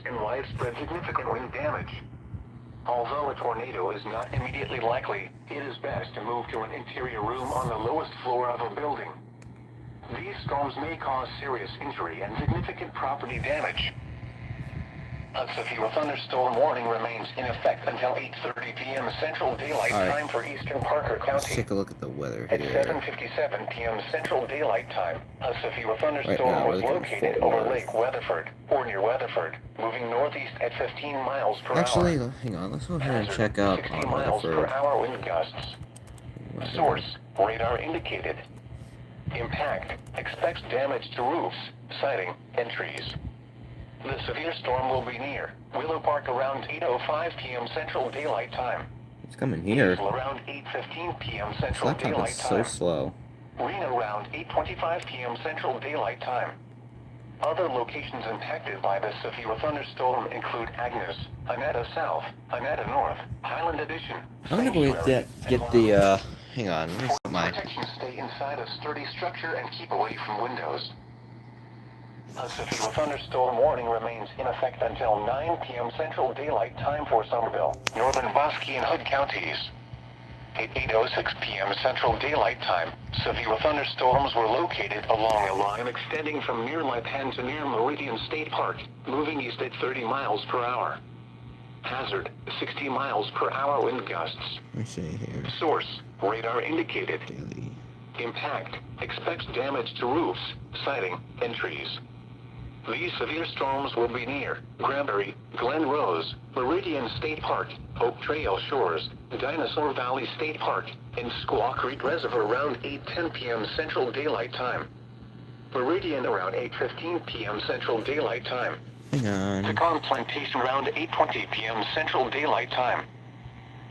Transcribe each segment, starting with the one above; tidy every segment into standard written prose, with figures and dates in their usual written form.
and widespread significant wind damage. Although a tornado is not immediately likely, it is best to move to an interior room on the lowest floor of a building. These storms may cause serious injury and significant property damage. A severe thunderstorm warning remains in effect until 8:30 p.m. Central Daylight Time for eastern Parker County. Let's take a look at the weather At here. 7:57 p.m. Central Daylight Time, a severe thunderstorm was located over Lake Weatherford, or near Weatherford, moving northeast at 15 miles per hour. Actually, hang on, let's go ahead and check up 60 on miles per Weatherford. hour wind gusts. Source, radar indicated. Impact, expects damage to roofs, siding, and trees. The severe storm will be near Willow Park around 8:05 p.m. Central Daylight Time. It's coming here. Around 8:15 p.m. This Central laptop Daylight is Time. so slow. Reno around 8:25 p.m. Central Daylight Time. Other locations impacted by the severe thunderstorm include Agnes, Anetta South, Anetta North, Highland Addition. I'm gonna go get the, hang on, let me set my... Protection, stay inside a sturdy structure and keep away from windows. A severe thunderstorm warning remains in effect until 9 p.m. Central Daylight Time for Somerville, Northern Bosque and Hood counties. At 8:06 p.m. Central Daylight Time, severe thunderstorms were located along a line extending from near Lipan to near Meridian State Park, moving east at 30 miles per hour. Hazard, 60 miles per hour wind gusts. Let me see here. Source, radar indicated. Daily. Impact, expects damage to roofs, siding, and trees. These severe storms will be near Granbury, Glen Rose, Meridian State Park, Oak Trail Shores, Dinosaur Valley State Park, and Squaw Creek Reservoir around 8:10 p.m. Central Daylight Time. Meridian around 8:15 p.m. Central Daylight Time. Hang on. Pecan Plantation around 8:20 p.m. Central Daylight Time.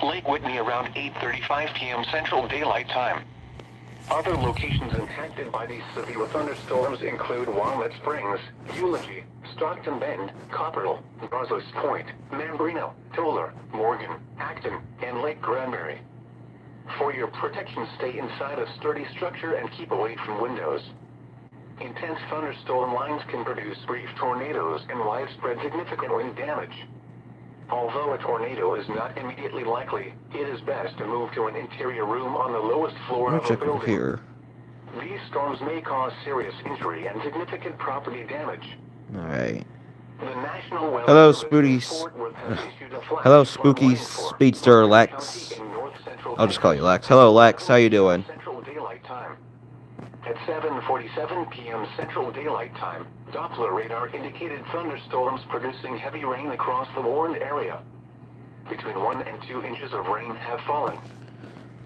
Lake Whitney around 8:35 p.m. Central Daylight Time. Other locations impacted by these severe thunderstorms include Walnut Springs, Eulogy, Stockton Bend, Copperle, Brazos Point, Mambrino, Toller, Morgan, Acton, and Lake Granbury. For your protection, stay inside a sturdy structure and keep away from windows. Intense thunderstorm lines can produce brief tornadoes and widespread significant wind damage. Although a tornado is not immediately likely, it is best to move to an interior room on the lowest floor of a building. Here. These storms may cause serious injury and significant property damage. Alright. The National Weather Hello, Service Spooties. Hello, Spooky Speedster Lex. I'll just call you Lex. Hello, Lex. How you doing? Central Daylight Time. At 7:47 p.m. Central Daylight Time, Doppler radar indicated thunderstorms producing heavy rain across the warned area. Between 1 and 2 inches of rain have fallen.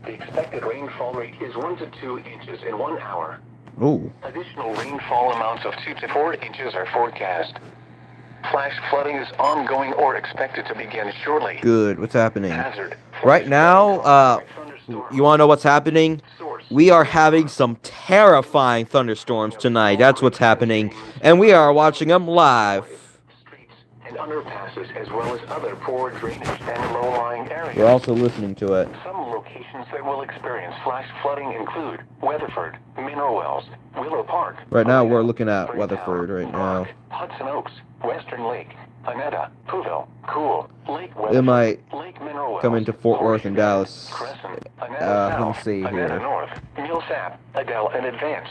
The expected rainfall rate is 1 to 2 inches in 1 hour. Ooh. Additional rainfall amounts of 2 to 4 inches are forecast. Flash flooding is ongoing or expected to begin shortly. Good. What's happening? Hazard. Right now, you want to know what's happening? We are having some terrifying thunderstorms tonight. That's what's happening. And we are watching them live. Streets and underpasses, as well as other poor drainage and low-lying areas. We're also listening to it. Some locations that will experience flash flooding include Weatherford, Mineral Wells, Willow Park. Right now, we're looking at Weatherford right now. Hudson Oaks, Western Lake, Anetta, Pouville, Cool, Lake Weatherford, It might Lake Mineral Wells, come into Fort Worth and Dallas. Crescent, Anetta Let me South, see Anetta here. North, Millsap, Adele, and Advance.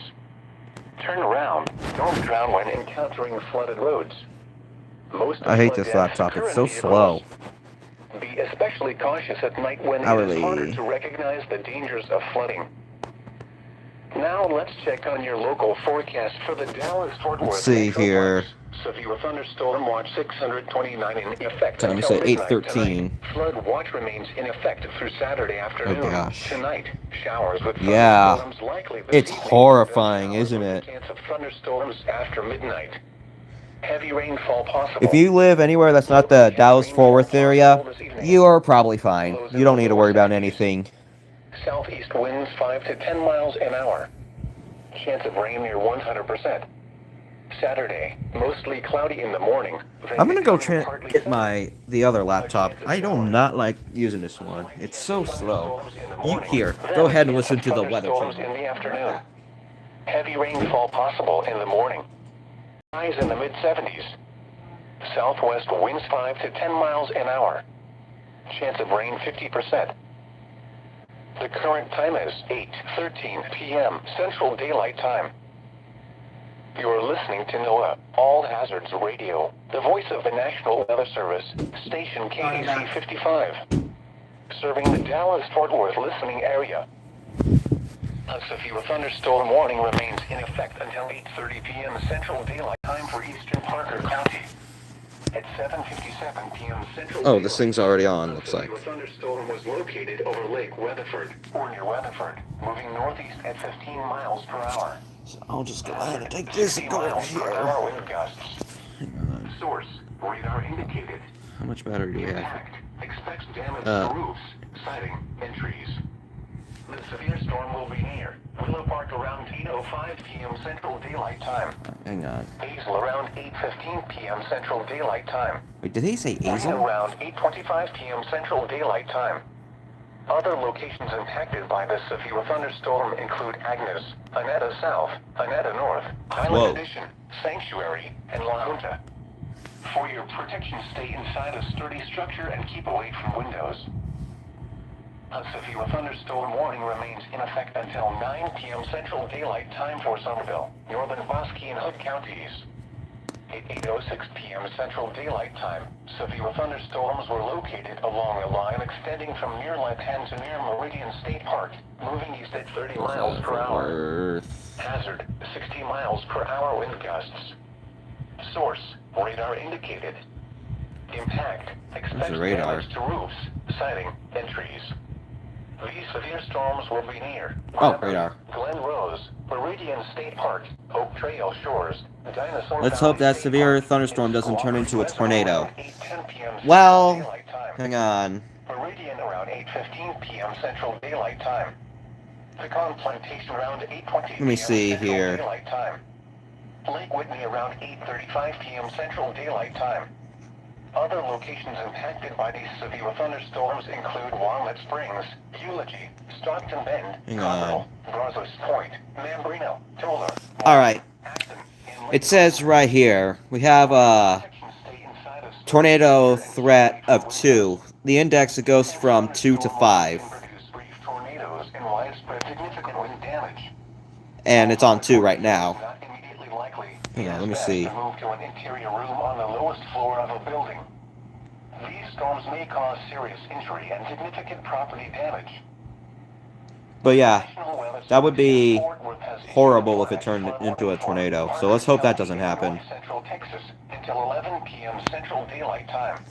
Turn around. Don't drown when encountering flooded roads. Most I hate flood this deaths laptop. It's occur so in slow. Be especially cautious at night when it Hourly. is harder to recognize the dangers of flooding. Now let's check on your local forecast for the Dallas-Fort Worth. Let's see here. Severe thunderstorm watch 629 in effect Time to until say midnight 8:13. tonight. Flood watch remains in effect through Saturday afternoon. Oh, gosh. Tonight, showers with Yeah. thunderstorms likely this It's evening. horrifying, Showers isn't with it? a chance of thunderstorms after midnight. Heavy rainfall possible. If you live anywhere that's not the Dallas-Fort Worth area, you are probably fine. You don't need to worry about anything. Southeast winds 5 to 10 miles an hour. Chance of rain near 100%. Saturday, mostly cloudy in the morning. I'm gonna go get the other laptop. I do not like using this one. It's so slow. Here, go ahead and listen to the weather Thunderstorms channel. in the afternoon. Heavy rainfall possible in the morning. Highs in the mid-70s. Southwest winds 5 to 10 miles an hour. Chance of rain 50%. The current time is 8:13 p.m. Central Daylight Time. You're listening to NOAA All Hazards Radio, the voice of the National Weather Service, station KDC 55, serving the Dallas-Fort Worth listening area. A severe thunderstorm warning remains in effect until 8:30 p.m. Central Daylight Time for eastern Parker County. At 7:57 p.m. Central Oh, this thing's already on, a looks like. severe thunderstorm was located over Lake Weatherford, or near Weatherford, moving northeast at 15 miles per hour. So I'll just go ahead and take this and go over 60 miles per here. hour wind gusts. Hang on. Source, radar indicated. How much battery do we have? Impact, expects damage to roofs, siding, and trees. The severe storm will be near Willow Park around 8:05 p.m. Central Daylight Time. Hang on. Hazel around 8:15 p.m. Central Daylight Time. Wait, did he say Rain Hazel? around 8:25 p.m. Central Daylight Time. Other locations impacted by this severe thunderstorm include Agnes, Aneta South, Aneta North, Highland Whoa. Addition, Sanctuary, and La Junta. For your protection, stay inside a sturdy structure and keep away from windows. A severe thunderstorm warning remains in effect until 9 p.m. Central Daylight Time for Somerville, Northern Bosque and Hood counties. At 8:06 p.m. Central Daylight Time, severe thunderstorms were located along a line extending from near Lipan to near Meridian State Park, moving east at 30 miles per hour. Earth. Hazard, 60 miles per hour wind gusts. Source, radar indicated. Impact, expects radar? damage to roofs, siding, and trees. These severe storms will be near Oh, radar. Glen Rose, Meridian State Park, Oak Trail Shores, Dinosaur Let's Valley hope that State severe Park, thunderstorm and doesn't turn into a Squaw tornado. around 8:10 p.m. Central Well, Daylight Time. hang on. Meridian around 8:15 p.m. Central Daylight Time. Pecan Plantation around 8:20 p.m. me see Central here. Daylight Time. Lake Whitney around 8:35 p.m. Central Daylight Time. Other locations impacted by these severe thunderstorms include Walnut Springs, Eulogy, Stockton Bend, Hang Cockerel, Brazos Point, Mambrino, Tolar. Alright. Acton, and It says right here, we have a stay inside of tornado threat of 2. The index, it goes from 2 to 5. Produce brief tornadoes and widespread significant wind damage. And it's on 2 right now. Not immediately likely. Hang on, let me It's best see. to move to an interior room on the lowest floor of a building. These storms may cause serious injury and significant property damage. But yeah, National Weather that would Service be in Fort Worth has issued horrible a if it turned flood into a warning for tornado. So let's hope that doesn't Parker County happen. in Central Texas until 11 p.m. Central Daylight Time.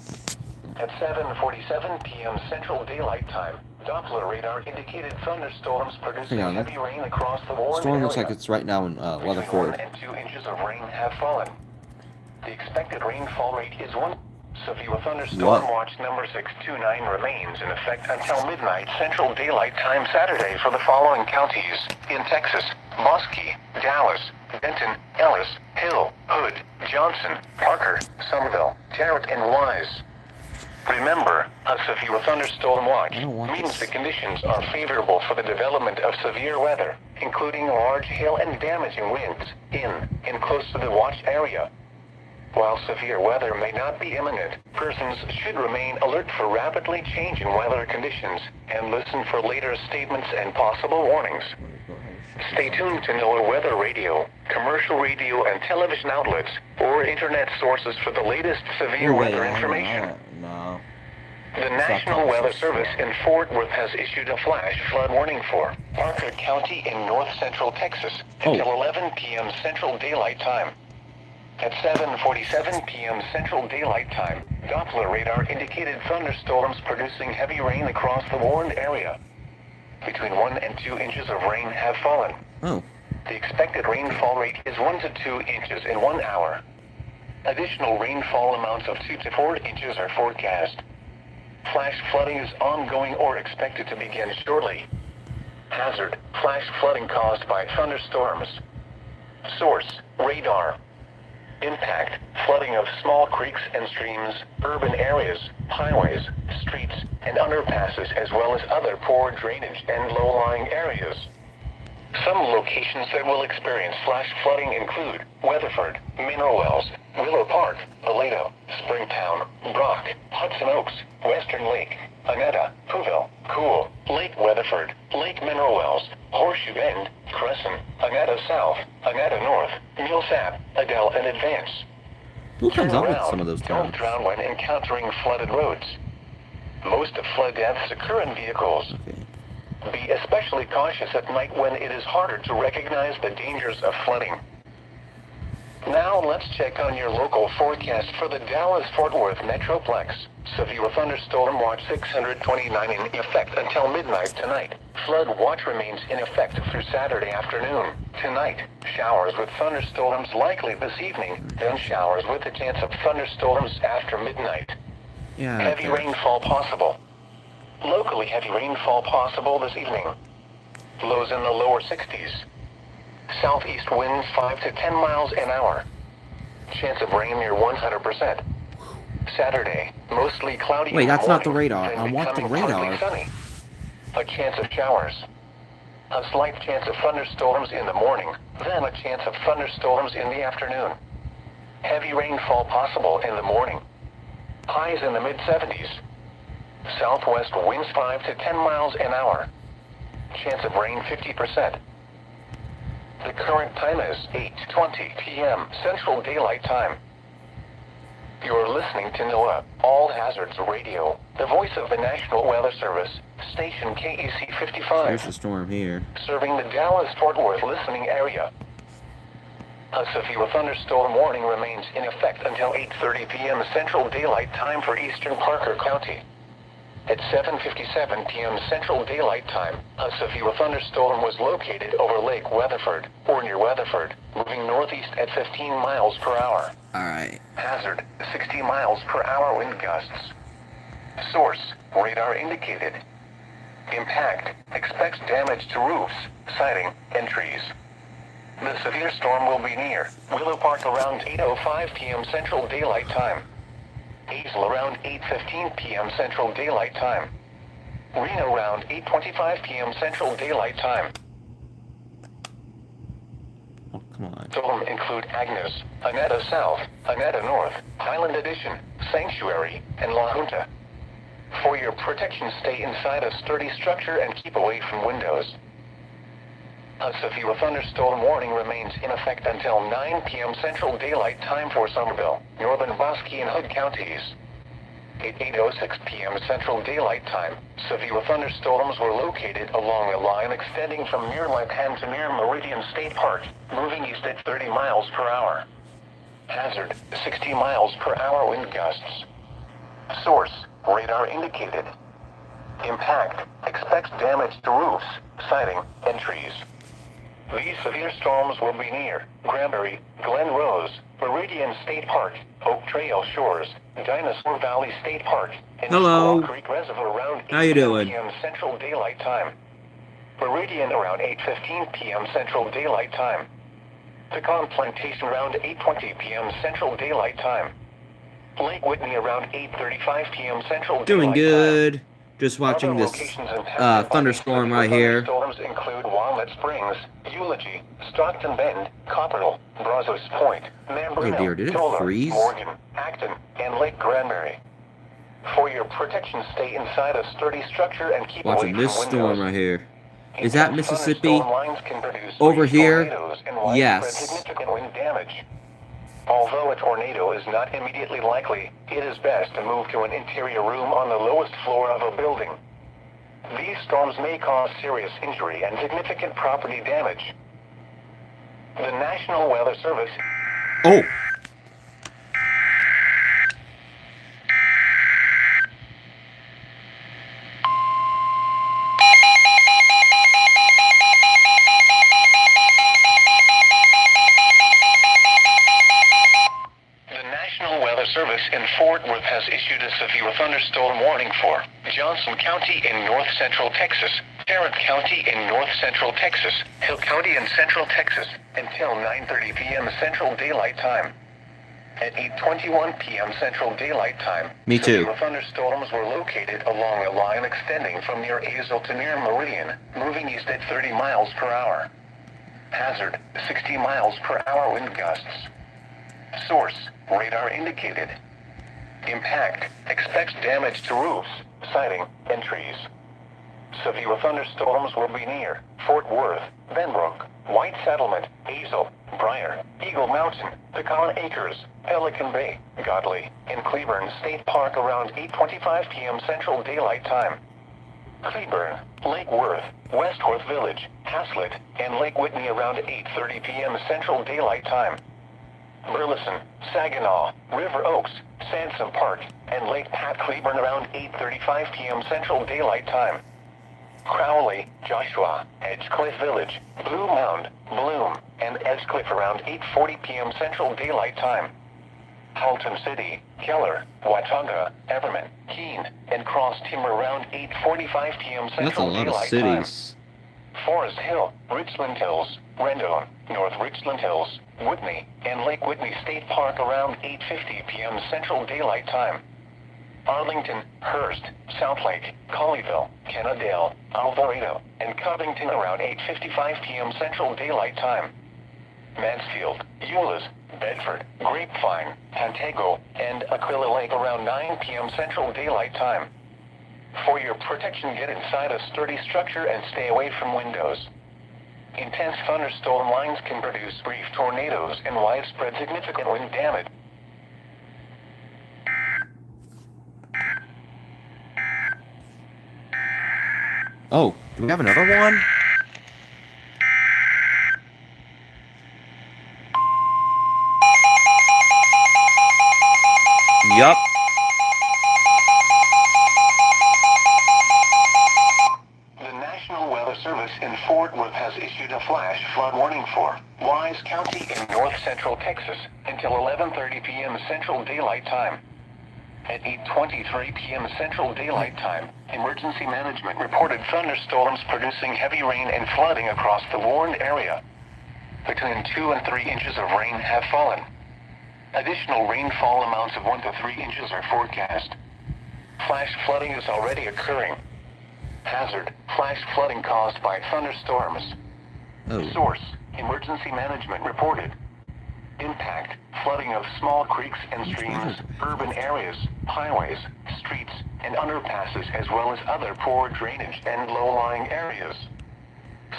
At 7:47 p.m. Central Daylight Time, Doppler radar indicated thunderstorms producing Hang on. heavy rain across the Warren Storm looks area. like it's right now in Between 1 Weatherford. and 2 inches of rain have fallen. The expected rainfall rate is 1. Severe thunderstorm Whoa. watch number 629 remains in effect until midnight Central Daylight Time Saturday for the following counties in Texas: Bosque, Dallas, Benton, Ellis, Hill, Hood, Johnson, Parker, Somerville, Tarrant, and Wise. Remember, a severe thunderstorm watch I don't want means this. the conditions are favorable for the development of severe weather, including large hail and damaging winds in and close to the watch area. While severe weather may not be imminent, persons should remain alert for rapidly changing weather conditions and listen for later statements and possible warnings. Stay tuned to NOAA Weather Radio, commercial radio and television outlets, or internet sources for the latest severe weather information. No. The National Weather Service in Fort Worth has issued a flash flood warning for Parker County in north central Texas until 11 p.m. Central Daylight Time. At 7:47 p.m. Central Daylight Time, Doppler radar indicated thunderstorms producing heavy rain across the warned area. Between 1 and 2 inches of rain have fallen. Oh. The expected rainfall rate is 1 to 2 inches in 1 hour. Additional rainfall amounts of 2 to 4 inches are forecast. Flash flooding is ongoing or expected to begin shortly. Hazard, flash flooding caused by thunderstorms. Source, radar. Impact, flooding of small creeks and streams, urban areas, highways, streets, and underpasses, as well as other poor drainage and low-lying areas. Some locations that will experience flash flooding include Weatherford, Mineral Wells, Willow Park, Aledo, Springtown, Brock, Hudson Oaks, Western Lake, Anetta, Pooville, Cool, Lake Weatherford, Lake Mineral Wells, Horseshoe Bend, Crescent, Anetta South, Anetta North, Millsap, Adele, and Advance. Who comes Turn up with around. some of those Don't terms? drown when encountering flooded roads. Most flood deaths occur in vehicles. Okay. Be especially cautious at night when it is harder to recognize the dangers of flooding. Now let's check on your local forecast for the Dallas-Fort Worth Metroplex. Severe thunderstorm watch 629 in effect until midnight tonight. Flood watch remains in effect through Saturday afternoon. Tonight, showers with thunderstorms likely this evening, then showers with a chance of thunderstorms after midnight. Yeah. Heavy rainfall possible. Locally heavy rainfall possible this evening. Lows in the lower 60s. Southeast winds 5 to 10 miles an hour. Chance of rain near 100%. Saturday, mostly cloudy. Wait, in the that's not the morning, radar. then I want the becoming partly radar. sunny. A chance of showers. A slight chance of thunderstorms in the morning, then a chance of thunderstorms in the afternoon. Heavy rainfall possible in the morning. Highs in the mid-70s. Southwest winds 5 to 10 miles an hour. Chance of rain 50%. The current time is 8:20 p.m. Central Daylight Time. You're listening to NOAA, All Hazards Radio, the voice of the National Weather Service, station KEC 55, There's a storm here. serving the Dallas-Fort Worth listening area. A severe thunderstorm warning remains in effect until 8:30 p.m. Central Daylight Time for eastern Parker County. At 7:57 p.m. Central Daylight Time, a severe thunderstorm was located over Lake Weatherford, or near Weatherford, moving northeast at 15 miles per hour. Alright. Hazard, 60 miles per hour wind gusts. Source, radar indicated. Impact, expects damage to roofs, siding, and trees. The severe storm will be near Willow Park around 8:05 p.m. Central Daylight Time. Hazel around 8:15 p.m. Central Daylight Time. Reno around 8:25 p.m. Central Daylight Time. Oh, come on. Storm include Agnes, Anetta South, Anetta North, Highland Edition, Sanctuary, and La Junta. For your protection, stay inside a sturdy structure and keep away from windows. A severe thunderstorm warning remains in effect until 9 p.m. Central Daylight Time for Somerville, Northern Bosque and Hood counties. At 8:06 p.m. Central Daylight Time, severe thunderstorms were located along a line extending from near Lipan to near Meridian State Park, moving east at 30 miles per hour. Hazard, 60 miles per hour wind gusts. Source, radar indicated. Impact, expects damage to roofs, siding, and trees. These severe storms will be near Granbury, Glen Rose, Meridian State Park, Oak Trail Shores, Dinosaur Valley State Park, and Hello. Squaw Creek Reservoir around How you 8 doing? p.m. Central Daylight Time. Meridian around 8:15 p.m. Central Daylight Time. Pecan Plantation around 8:20 p.m. Central Daylight Time. Lake Whitney around 8:35 p.m. Central Doing Daylight Time. good. Just watching Other this locations impacted by thunderstorm these right here. Thunderstorms include Walnut Springs, Eulogy, Stockton Bend, Copperville, Brazos Point, Mambrino, Oh dear, did it Tola, freeze? Morgan, Acton, and Lake Granbury. For your protection, stay inside a sturdy structure and keep Watching away this from storm windows. right here. Is that Intense Mississippi? thunderstorm lines can produce Over freeze here? tornadoes and widespread Yes. significant wind damage. Although a tornado is not immediately likely, it is best to move to an interior room on the lowest floor of a building. These storms may cause serious injury and significant property damage. The National Weather Service. Oh! The National Weather Service in Fort Worth has issued a severe thunderstorm warning for Johnson County in north central Texas, Tarrant County in north central Texas, Hill County in central Texas, until 9:30 p.m. Central Daylight Time. At 8:21 p.m. Central Daylight Time, Me too. severe thunderstorms were located along a line extending from near Azle to near Meridian, moving east at 30 miles per hour. Hazard, 60 miles per hour wind gusts. Source, radar indicated. Impact, expects damage to roofs, siding, and trees. Severe thunderstorms will be near Fort Worth, Benbrook, White Settlement, Hazel, Briar, Eagle Mountain, Pecan Acres, Pelican Bay, Godley, and Cleburne State Park around 8:25 p.m. Central Daylight Time. Cleburne, Lake Worth, West Worth Village, Haslett, and Lake Whitney around 8:30 p.m. Central Daylight Time. Burleson, Saginaw, River Oaks, Sansom Park, and Lake Pat Cleburne around 8:35 p.m. Central Daylight Time. Crowley, Joshua, Edgecliff Village, Blue Mound, Bloom, and Edgecliff around 8:40 p.m. Central Daylight Time. Halton City, Keller, Watauga, Everman, Keene, and Cross Timber around 8:45 p.m. Central That's a lot of Daylight cities. Time. Forest Hill, Richland Hills, Rendon, North Richland Hills, Whitney, and Lake Whitney State Park around 8:50 p.m. Central Daylight Time. Arlington, Hearst, Southlake, Colleyville, Kennedale, Alvarado, and Covington around 8:55 p.m. Central Daylight Time. Mansfield, Euless, Bedford, Grapevine, Pantego, and Aquila Lake around 9 p.m. Central Daylight Time. For your protection, get inside a sturdy structure and stay away from windows. Intense thunderstorm lines can produce brief tornadoes and widespread significant wind damage. Oh, do we have another one? Yup. The National Weather Service in Fort Worth has issued a flash flood warning for Wise County in north central Texas until 11:30 p.m. Central Daylight Time. At 8:23 p.m. Central Daylight Time, Emergency Management reported thunderstorms producing heavy rain and flooding across the warned area. Between 2 and 3 inches of rain have fallen. Additional rainfall amounts of 1 to 3 inches are forecast. Flash flooding is already occurring. Hazard, flash flooding caused by thunderstorms. Oh. Source, Emergency Management reported. Impact, flooding of small creeks and streams, urban areas, highways, streets, and underpasses, as well as other poor drainage and low-lying areas.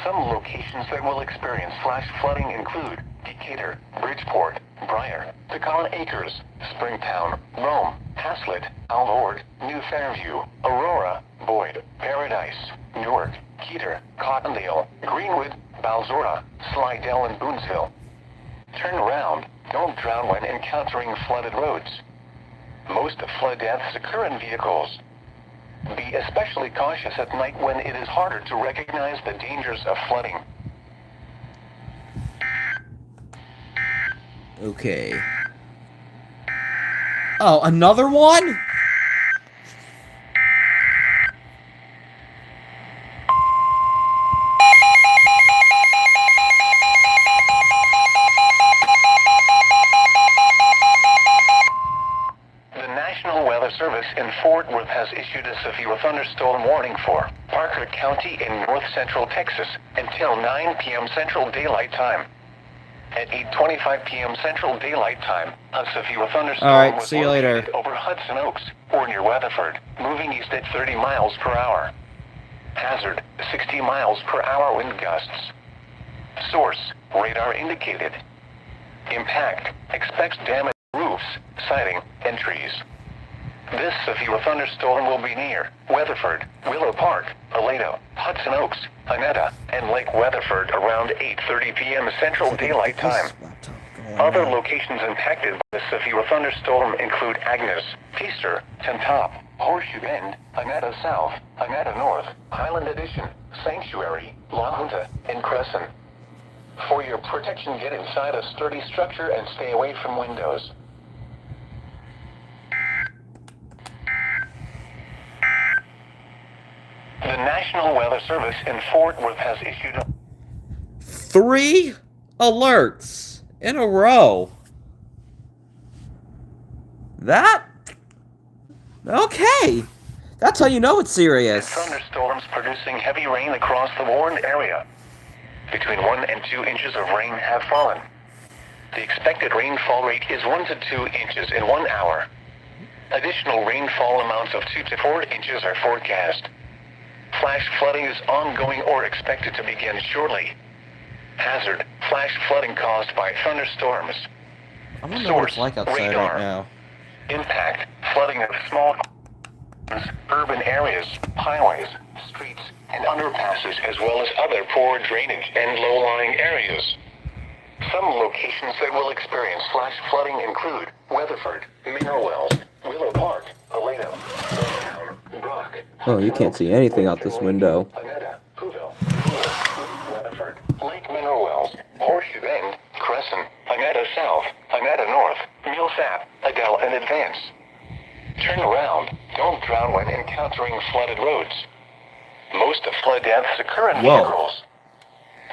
Some locations that will experience flash flooding include Decatur, Bridgeport, Briar, Pecan Acres, Springtown, Rome, Haslett, Alord, New Fairview, Aurora, Boyd, Paradise, Newark, Keeter, Cottondale, Greenwood, Balzora, Slidell, and Boonesville. Turn around, don't drown when encountering flooded roads. Most flood deaths occur in vehicles. Be especially cautious at night when it is harder to recognize the dangers of flooding. Okay. Oh, another one? The National Weather Service in Fort Worth has issued a severe thunderstorm warning for Parker County in north central Texas until 9 p.m. Central Daylight Time. At 8:25 p.m. Central Daylight Time, a severe thunderstorm Alright, was see you later. located over Hudson Oaks or near Weatherford, moving east at 30 miles per hour. Hazard, 60 miles per hour wind gusts. Source, radar indicated. Impact, expects damage to roofs, siding, and trees. This severe thunderstorm will be near Weatherford, Willow Park, Aledo, Hudson Oaks, Annetta, and Lake Weatherford around 8:30 p.m. Central Daylight Time. Other locations impacted by the severe thunderstorm include Agnes, Feaster, Tentop, Horseshoe Bend, Annetta South, Annetta North, Highland Addition, Sanctuary, La Junta, and Crescent. For your protection, get inside a sturdy structure and stay away from windows. The National Weather Service in Fort Worth has issued 3 alerts in a row. That? Okay. That's how you know it's serious. thunderstorms producing heavy rain across the warned area. Between 1 and 2 inches of rain have fallen. The expected rainfall rate is 1 to 2 inches in 1 hour. Additional rainfall amounts of 2 to 4 inches are forecast. Flash flooding is ongoing or expected to begin shortly. Hazard: flash flooding caused by thunderstorms. I wonder what it's like outside Radar. right now. Impact: flooding of small urban areas, highways, streets, and underpasses, as well as other poor drainage and low-lying areas. Some locations that will experience flash flooding include Weatherford, Mineral Wells, Willow Park, Aledo, Town, Brock. Oh, you can't see anything out this window. Anetta, Whoville, Weatherford, Lake Mineral Wells, Horseshoe Bend, Crescent, Anetta South, Anetta North, Millsap, Adele, and Advance. Turn around. Don't drown when encountering flooded roads. Most of flood deaths occur in vehicles.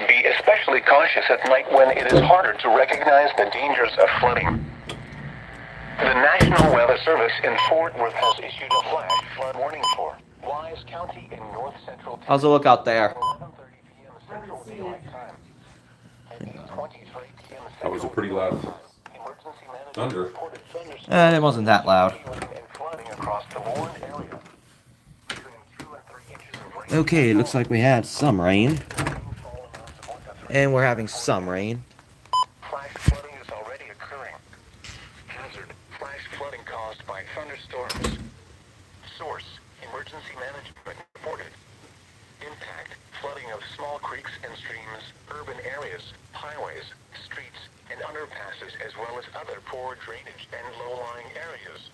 Be especially cautious at night when it is harder to recognize the dangers of flooding. The National Weather Service in Fort Worth has issued a flash flood warning for Wise County in north central Texas. How's it look out there? 11:30 p.m. Central Daylight Time. At 8:23 p.m. That was a pretty loud Emergency management thunder. reported thunderstorms It wasn't that loud. and flooding across the Bourne area. Between 2 and 3 inches of rain. Okay, it looks like we had some rain. And we're having some rain. Flash flooding is already occurring. Hazard: flash flooding caused by thunderstorms. Source: emergency management reported. Impact: flooding of small creeks and streams, urban areas, highways, streets, and underpasses, as well as other poor drainage and low-lying areas.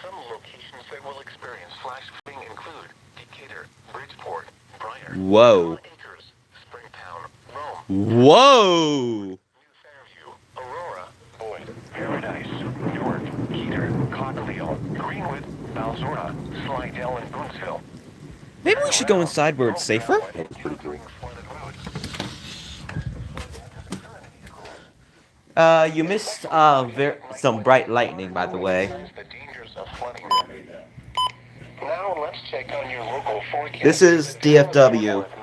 Some locations that will experience flash flooding include Decatur, Bridgeport, Briar, Whoa. Acres, Springtown, Rome, Whoa! New Fairview, Aurora, Boyd, Paradise, Newark, Keeter, Cottonville, Greenwood, Balzora, Slidell, and Boonsville. Maybe we should go inside where it's safer? That was pretty cool. You missed some bright lightning, by the way. The dangers of flooding. Now let's check on your local forecast. This is DFW. Watch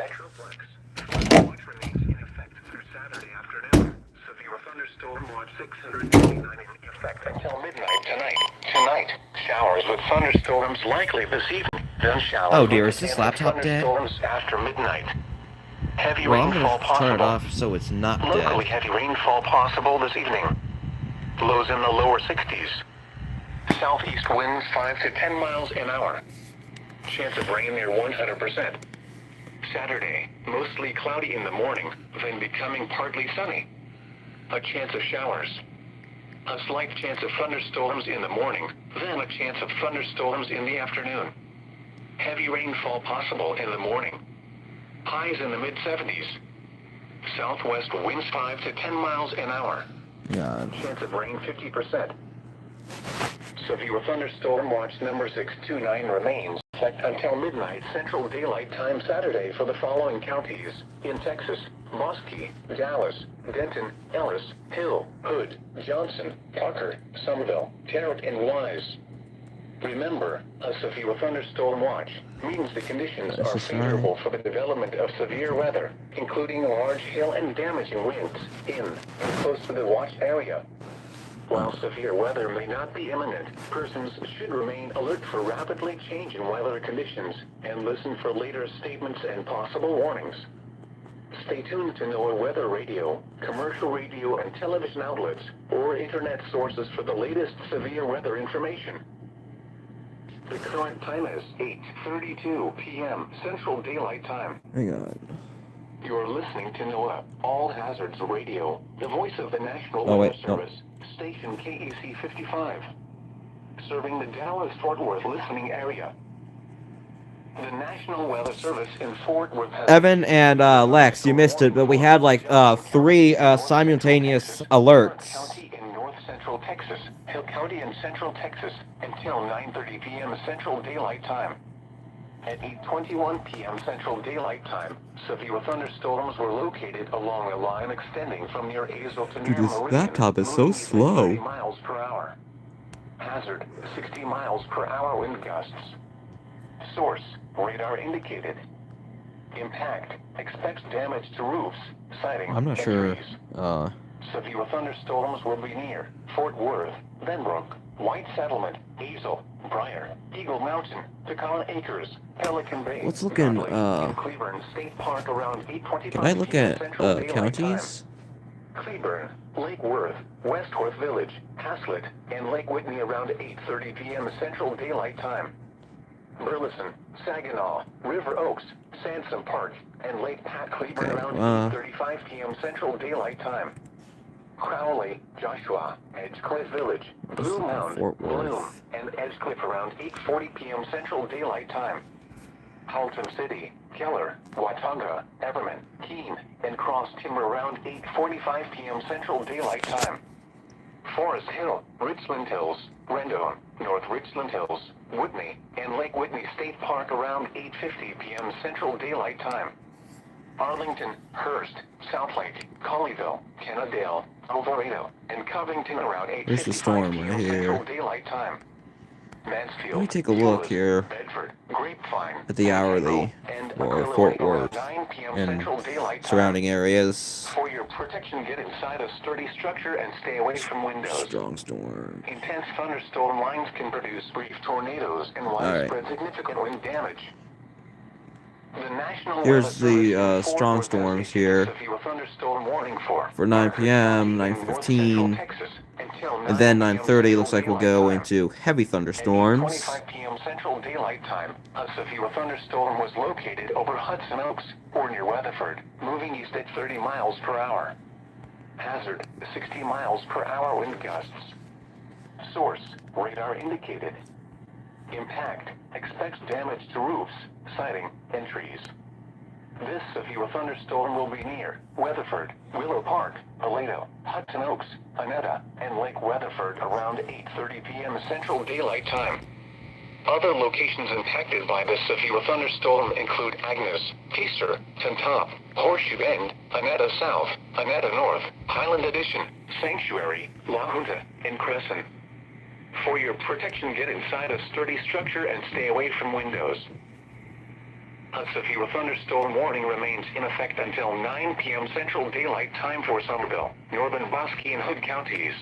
remains in effect through Saturday afternoon. Severe thunderstorm watch 689 in effect until midnight tonight. Tonight, showers with thunderstorms likely this evening. Then showers. Oh dear, with is this extended laptop dead? thunderstorms after midnight. Heavy Well, I'm rainfall gonna turn it possible. off so it's not Locally dead. heavy rainfall possible this evening. Lows in the lower 60s. Southeast winds 5 to 10 miles an hour. Chance of rain near 100%. Saturday, mostly cloudy in the morning, then becoming partly sunny. A chance of showers. A slight chance of thunderstorms in the morning, then a chance of thunderstorms in the afternoon. Heavy rainfall possible in the morning. Highs in the mid-70s. Southwest winds 5 to 10 miles an hour. God. Chance of rain 50%. Severe thunderstorm watch number 629 remains in effect until midnight Central Daylight Time Saturday for the following counties in Texas: Bosque, Dallas, Denton, Ellis, Hill, Hood, Johnson, Parker, Somerville, Tarrant, and Wise. Remember, a severe thunderstorm watch means the conditions That's are a sign. favorable for the development of severe weather, including large hail and damaging winds in and close to the watch area. While severe weather may not be imminent, persons should remain alert for rapidly changing weather conditions and listen for later statements and possible warnings. Stay tuned to NOAA Weather Radio, commercial radio and television outlets, or internet sources for the latest severe weather information. The current time is 8:32 p.m. Central Daylight Time. Hang on. You're listening to NOAA All Hazards Radio, the voice of the National Oh, Weather wait, no. Service, station KEC 55, serving the Dallas-Fort Worth listening area. The National Weather Service in Fort Worth has... Evan and Lex, you missed it, but we had like 3 simultaneous alerts. County in north central Texas, Hill County in central Texas, until 9:30 p.m. Central Daylight Time. At 8:21 p.m. Central Daylight Time, severe thunderstorms were located along a line extending from near Azle to near Dude, this Meridian, laptop is so moving east at slow. 30 miles per hour. Hazard: 60 miles per hour wind gusts. Source: radar indicated. Impact: expects damage to roofs, siding, I'm not and sure. trees. severe thunderstorms will be near Fort Worth, Benbrook, White Settlement, Hazel, Briar, Eagle Mountain, Pecan Acres, Pelican Bay, Let's look in, Godley, and Cleburne State Park around 8:25 Can I look p.m. at, Central Daylight counties? Time. Cleburne, Lake Worth, West Worth Village, Haslett, and Lake Whitney around 8:30 p.m. Central Daylight Time. Burleson, Saginaw, River Oaks, Sansom Park, and Lake Pat Cleburne Okay, around 8:35 p.m. Central Daylight Time. Crowley, Joshua, Edgecliff Village, Blue Mound, Fort Worth. Bloom, and Edgecliff around 8:40 p.m. Central Daylight Time. Halton City, Keller, Watauga, Everman, Keene, and Cross Timber around 8:45 p.m. Central Daylight Time. Forest Hill, Richland Hills, Rendon, North Richland Hills, Whitney, and Lake Whitney State Park around 8:50 p.m. Central Daylight Time. Arlington, Hearst, Southlake, Colleyville, Kennedale, Alvarado, and Covington around 8:55 There's the storm p.m. right here. Central Daylight Time. Mansfield, Let me take a look Euless, here Bedford, Grapevine, at the hourly and for Aquila Fort Lake around Worth 9 p.m. and Central Daylight Time. surrounding areas. For your protection, get inside a sturdy structure and stay away from windows. Strong storm. Intense thunderstorm lines can produce brief tornadoes and widespread significant wind damage. The National Here's Weather the, Service in Fort strong Worth has storms issued here a severe thunderstorm warning for 9 p.m., North Central 9:15, Texas until and then 9 9:30 looks like Central we'll go Daylight Time. into heavy At thunderstorms. 8:25 p.m. Central Daylight Time, a severe thunderstorm was located over Hudson Oaks, or near Weatherford, moving east at 30 miles per hour. Hazard, 60 miles per hour wind gusts. Source, radar indicated. Impact, expects damage to roofs, siding, and trees. This severe thunderstorm will be near Weatherford, Willow Park, Aledo, Hudson Oaks, Annetta, and Lake Weatherford around 8:30 p.m. Central Daylight Time. Other locations impacted by this severe thunderstorm include Agnes, Feaster, Tantop, Horseshoe Bend, Annetta South, Annetta North, Highland Addition, Sanctuary, La Junta, and Crescent. For your protection, get inside a sturdy structure and stay away from windows. A severe thunderstorm warning remains in effect until 9 p.m. Central Daylight Time for Somerville, Northern Bosque, and Hood counties.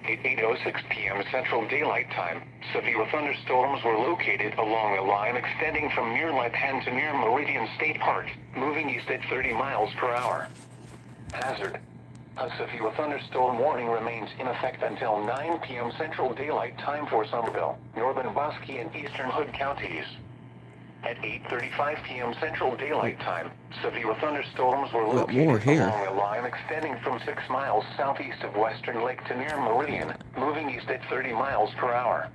At 8:06 p.m. Central Daylight Time, severe thunderstorms were located along a line extending from near Lipan to near Meridian State Park, moving east at 30 miles per hour. Hazard. A severe thunderstorm warning remains in effect until 9 p.m. Central Daylight Time for Somerville, Northern Bosque, and Eastern Hood counties. At 8:35 p.m. Central Daylight Time, severe thunderstorms were located along a line extending from 6 miles southeast of Western Lake to near Meridian, moving east at 30 miles per hour.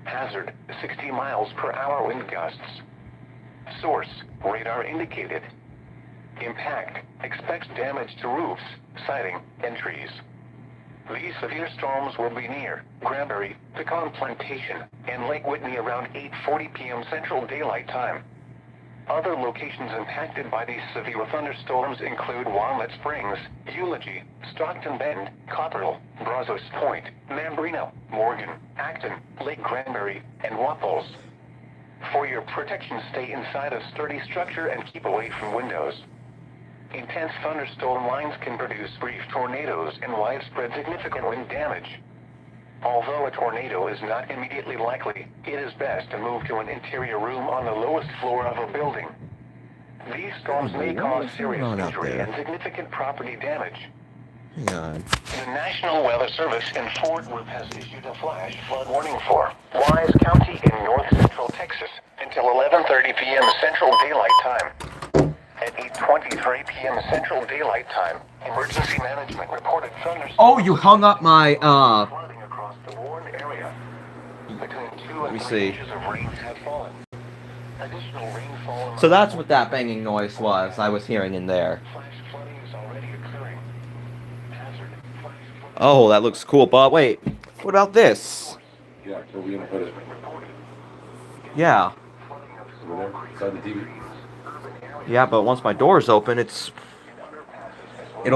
Hazard, 60 miles per hour wind gusts. Source, radar indicated. Impact, expects damage to roofs, siding, and trees. These severe storms will be near Granbury, Pecan Plantation, and Lake Whitney around 8:40 p.m. Central Daylight Time. Other locations impacted by these severe thunderstorms include Walnut Springs, Eulogy, Stockton Bend, Copperhill, Brazos Point, Mambrino, Morgan, Acton, Lake Granbury, and Wapples. For your protection, stay inside a sturdy structure and keep away from windows. Intense thunderstorm lines can produce brief tornadoes and widespread significant wind damage. Although a tornado is not immediately likely, it is best to move to an interior room on the lowest floor of a building. These storms may cause serious injury and significant property damage. Hang on. The National Weather Service in Fort Worth has issued a flash flood warning for Wise County in north central Texas until 11:30 p.m. Central Daylight Time. At 8:23 p.m. Central Daylight Time, emergency management reported thunderstorms. Oh, you hung up my, flooding across the Warren area. Between 2 and 3 inches of rain have fallen. Additional rainfall. So that's what that banging noise was I was hearing in there. Flash flooding is already occurring. Hazard. Flash flooding. Oh, that looks cool, but wait. What about this? Yeah, where are we gonna put it? Yeah. Over there, beside the TV. Yeah, but once my door's open, it'll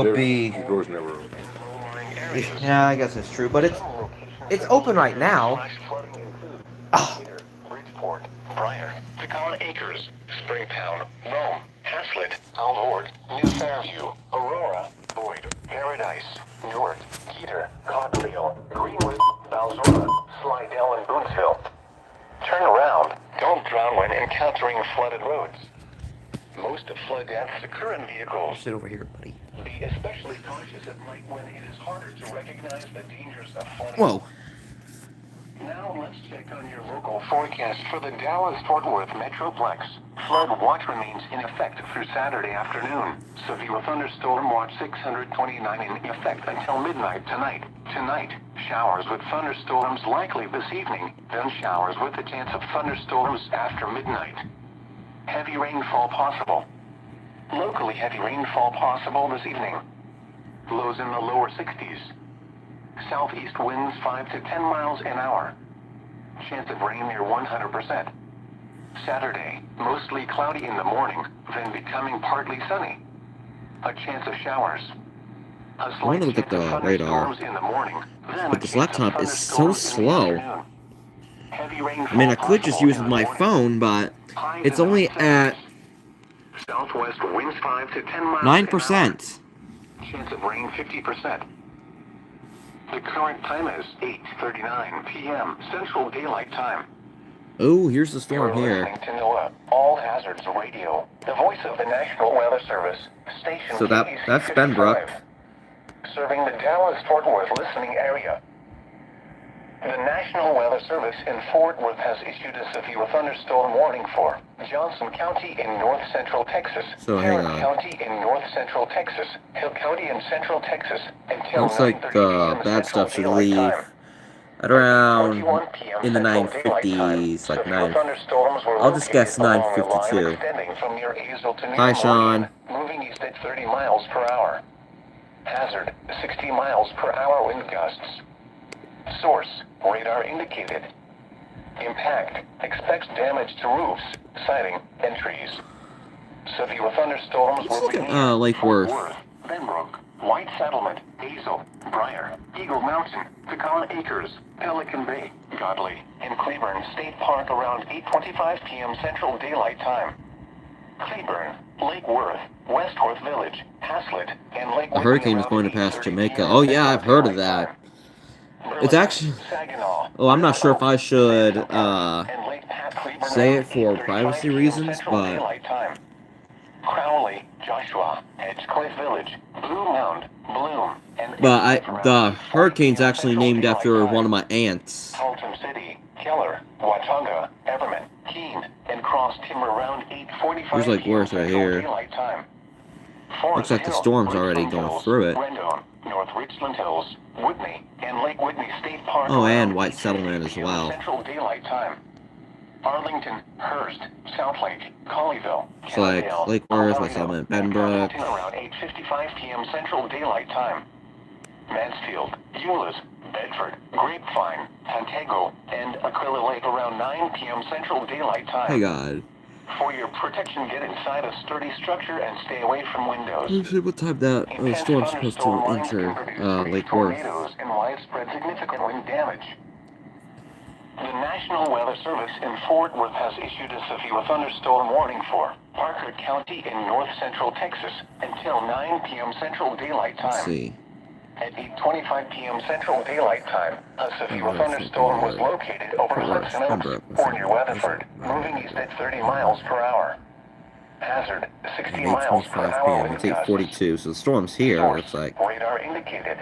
There- be. The door's never open. Yeah, I guess it's true, but it's open right now. Oh. Bridgeport, Briar, Pecan Acres, Springtown, Rome, Haslett, Alvord, New Fairview, Aurora, Boyd, Paradise, Newark, Keter, Cottonville, Greenwood, Balzora, Slidell, and Boonesville. Turn around. Don't drown when encountering flooded roads. Most of flood deaths occur in vehicles. Sit over here, buddy. Be especially cautious at night when it is harder to recognize the dangers of flooding. Whoa. Now let's check on your local forecast for the Dallas-Fort Worth Metroplex. Flood watch remains in effect through Saturday afternoon. Severe thunderstorm watch 629 in effect until midnight tonight. Tonight, showers with thunderstorms likely this evening, then showers with a chance of thunderstorms after midnight. Heavy rainfall possible. Locally heavy rainfall possible this evening. Lows in the lower 60s. Southeast winds 5 to 10 miles an hour. Chance of rain near 100%. Saturday, mostly cloudy in the morning, then becoming partly sunny. A chance of showers. A I wanna slight look at chance of the radar. thunderstorms in the morning, then But a this chance of laptop is so thunderstorms in the slow. afternoon. Heavy rainfall I mean, I could just possible use in the my morning. phone, but Highs it's in the only at 70s. Southwest winds 5 to 10 miles 9%. an hour. Chance of rain 50%. The current time is 8:39 p.m. Central Daylight Time. Oh, here's the storm You're here. listening to NOAA All Hazards Radio, the voice of the National Weather Service, station So that's KBC Benbrook. 55, serving the Dallas-Fort Worth listening area. The National Weather Service in Fort Worth has issued a severe thunderstorm warning for Johnson County in north central Texas, So hang Tarrant on. County in north central Texas, Hill County in central Texas, until Looks like 9:30 the p.m. bad Central stuff should Daylight leave Time. at around 21 p.m. in the Central Daylight Time. 9:50s, like Severe 9. thunderstorms were I'll just guess located along a line 9:52. extending from near Azle to near Hi, Sean. Meridian, moving east at 30 miles per hour. Hazard, 60 miles per hour wind gusts. Source, radar indicated. Impact, expects damage to roofs, siding, and trees. Severe thunderstorms Let's will look be at, near Lake Fort Worth. Benbrook, White Settlement, Azle, Briar, Eagle Mountain, Pecan Acres, Pelican Bay, Godley, and Cleburne State Park around 8:25 p.m. Central Daylight Time. Cleburne, Lake Worth, West Worth Village, Haslett, and Lake A hurricane is going to pass Jamaica. Oh yeah, I've heard of that. It's actually. Oh, I'm not sure if I should say it for privacy reasons, but Crowley, Joshua, Edgecliff Village, Blue Mound, Bloom, and the hurricane's actually named after one of my aunts. Halton City, Keller, Watauga, Everman, Keene, and Cross Timber around 8:45 There's Lake Worth right Central here. Daylight Time. Looks like the Hill, storm's already Richland going Hills, through it. Rendon, North Richland Hills, Whitney, and Lake Whitney State Park. Oh, and around White 8:50 Settlement as p.m. well. Central Daylight Time. Arlington, Hearst, Southlake, Colleyville, It's like Cannondale, Lake Worth, Alvarado, White Settlement, and Benbrook. Covington around 8:55 p.m. Central Daylight Time. Mansfield, Euless, Bedford, Grapevine, Pantego, and Aquila Lake around 9 p.m. Central Daylight Time. Hey God. For your protection, get inside a sturdy structure and stay away from windows. Let's see what time that Intense storm's supposed to thunderstorm lines enter can produce Lake brief Worth. tornadoes and widespread significant wind damage. The National Weather Service in Fort Worth has issued a severe thunderstorm warning for Parker County in north central Texas until 9 p.m. Central Daylight Time. Let's see. At 8:25 p.m. Central Daylight Time, a severe Fort Worth, thunderstorm was Fort Worth. located over Fort Worth, Hudson Oaks Pembroke, or near Weatherford, moving east at 30 miles per hour. Hazard, 60 miles per 8:25 hour p.m. wind It's gusts. 8:42, so the storm's here. Source, Looks like. radar indicated.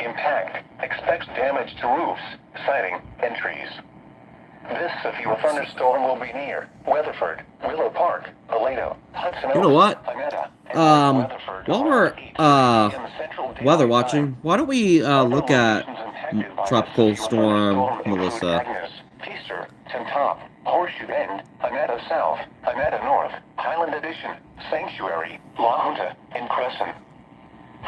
Impact, expects damage to roofs, siding, and trees. This severe thunderstorm will be near Weatherford, Willow Park, Aledo, Hudson Oaks, You know what? Anetta, and Weatherford While around we're 8:30 p.m. Central Daylight weather Time. watching, why don't we Other look at locations impacted by Tropical the severe Storm thunderstorm include Melissa? Agnes, Feaster, Tintop, Horseshoe Bend, Anetta South, Anetta North, Highland Addition, Sanctuary, La Junta, and Crescent.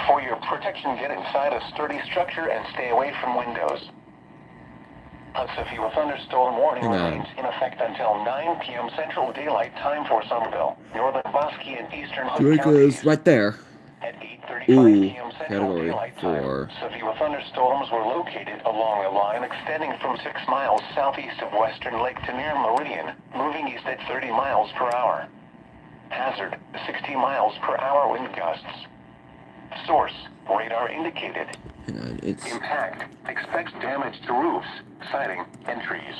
For your protection, get inside a sturdy structure and stay away from windows. A severe thunderstorm warning Hang on. remains in effect until 9 p.m. Central Daylight Time for Somerville, Northern Bosque, and Eastern Hood Jamaica counties. is right there. At 8:35 Ooh, p.m. Central category Daylight Time, 4. severe thunderstorms were located along a line extending from 6 miles southeast of Western Lake to near Meridian, moving east at 30 miles per hour. Hazard, 60 miles per hour wind gusts. Source, radar indicated. Hang on, it's... Impact, expects damage to roofs, siding, and trees.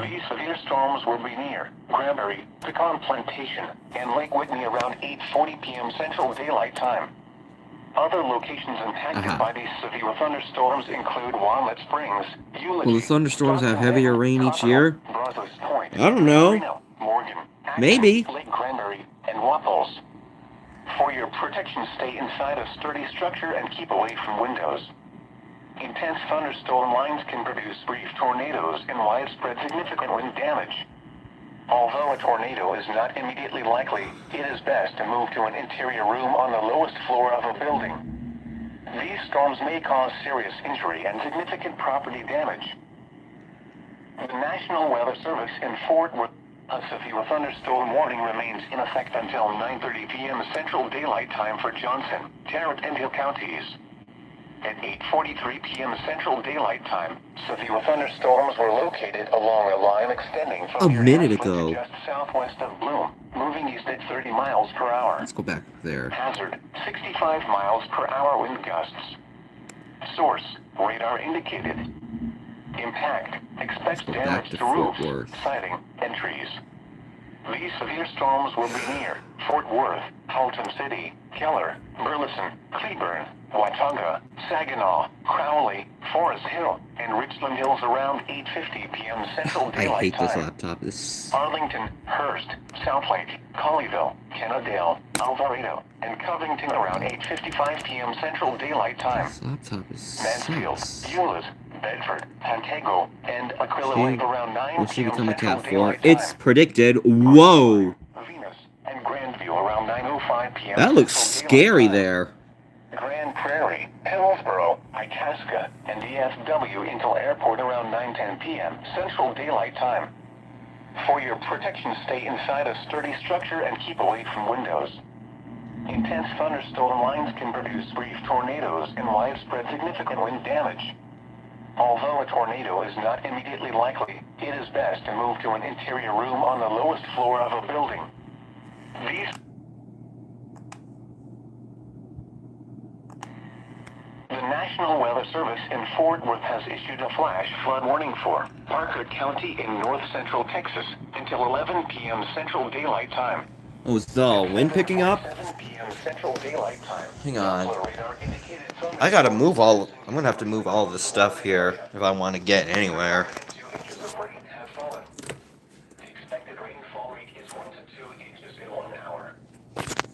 These severe storms will be near Granbury, Pecan Plantation, and Lake Whitney around 8:40 p.m. Central Daylight Time. Other locations impacted by these severe thunderstorms include Walnut Springs, Eulogy, Will the thunderstorms have heavier rain each year? Brazos Point, I don't know. Reno, Morgan, Acton, Maybe. Lake Granbury, and Wapples. For your protection, stay inside a sturdy structure and keep away from windows. Intense thunderstorm lines can produce brief tornadoes and widespread significant wind damage. Although a tornado is not immediately likely, it is best to move to an interior room on the lowest floor of a building. These storms may cause serious injury and significant property damage. The National Weather Service in Fort Worth, a severe thunderstorm warning remains in effect until 9:30 p.m. Central Daylight Time for Johnson, Tarrant, and Hill counties. At 8:43 p.m. Central Daylight Time, severe thunderstorms were located along a line extending from A near minute Ashland ago. to just southwest of Bloom, moving east at 30 miles per hour. Let's go back there. Hazard, 65 miles per hour wind gusts. Source, radar indicated. Impact, expects Let's go back damage to to Fort roofs, Worth. siding, and trees. These severe storms will be near Fort Worth, Halton City, Keller, Burleson, Cleburne, Watauga, Saginaw, Crowley, Forest Hill, and Richland Hills around 8:50 p.m. Central I Daylight hate this Time. laptop. This... Arlington, Hearst, Southlake, Colleyville, Kennedale, Alvarado, and Covington around 8:55 p.m. Central Daylight Time. This laptop is Mansfield, sucks. Euless, Bedford, Pantego, and Aquila See? Lake around 9 Will she p.m. become a Central Cat 4? Daylight It's Time. predicted. Whoa! Venus and Grandview around 9:05 p.m. That looks Central scary Daylight Time. there. Grand Prairie, Hillsboro, Itasca, and DFW Intel Airport around 9:10 p.m. Central Daylight Time. For your protection, stay inside a sturdy structure and keep away from windows. Intense thunderstorm lines can produce brief tornadoes and widespread significant wind damage. Although a tornado is not immediately likely, it is best to move to an interior room on the lowest floor of a building. The National Weather Service in Fort Worth has issued a flash flood warning for Parker County in north central Texas until 11 p.m. Central Daylight Time. Oh, is the wind picking up? 7 p.m. Central Daylight Time. Hang on. Radar indicated I gotta move all... I'm gonna have to move all this stuff here if I want to get anywhere. 2 inches of rain have fallen. The expected rainfall rate is 1 to 2 inches in 1 hour.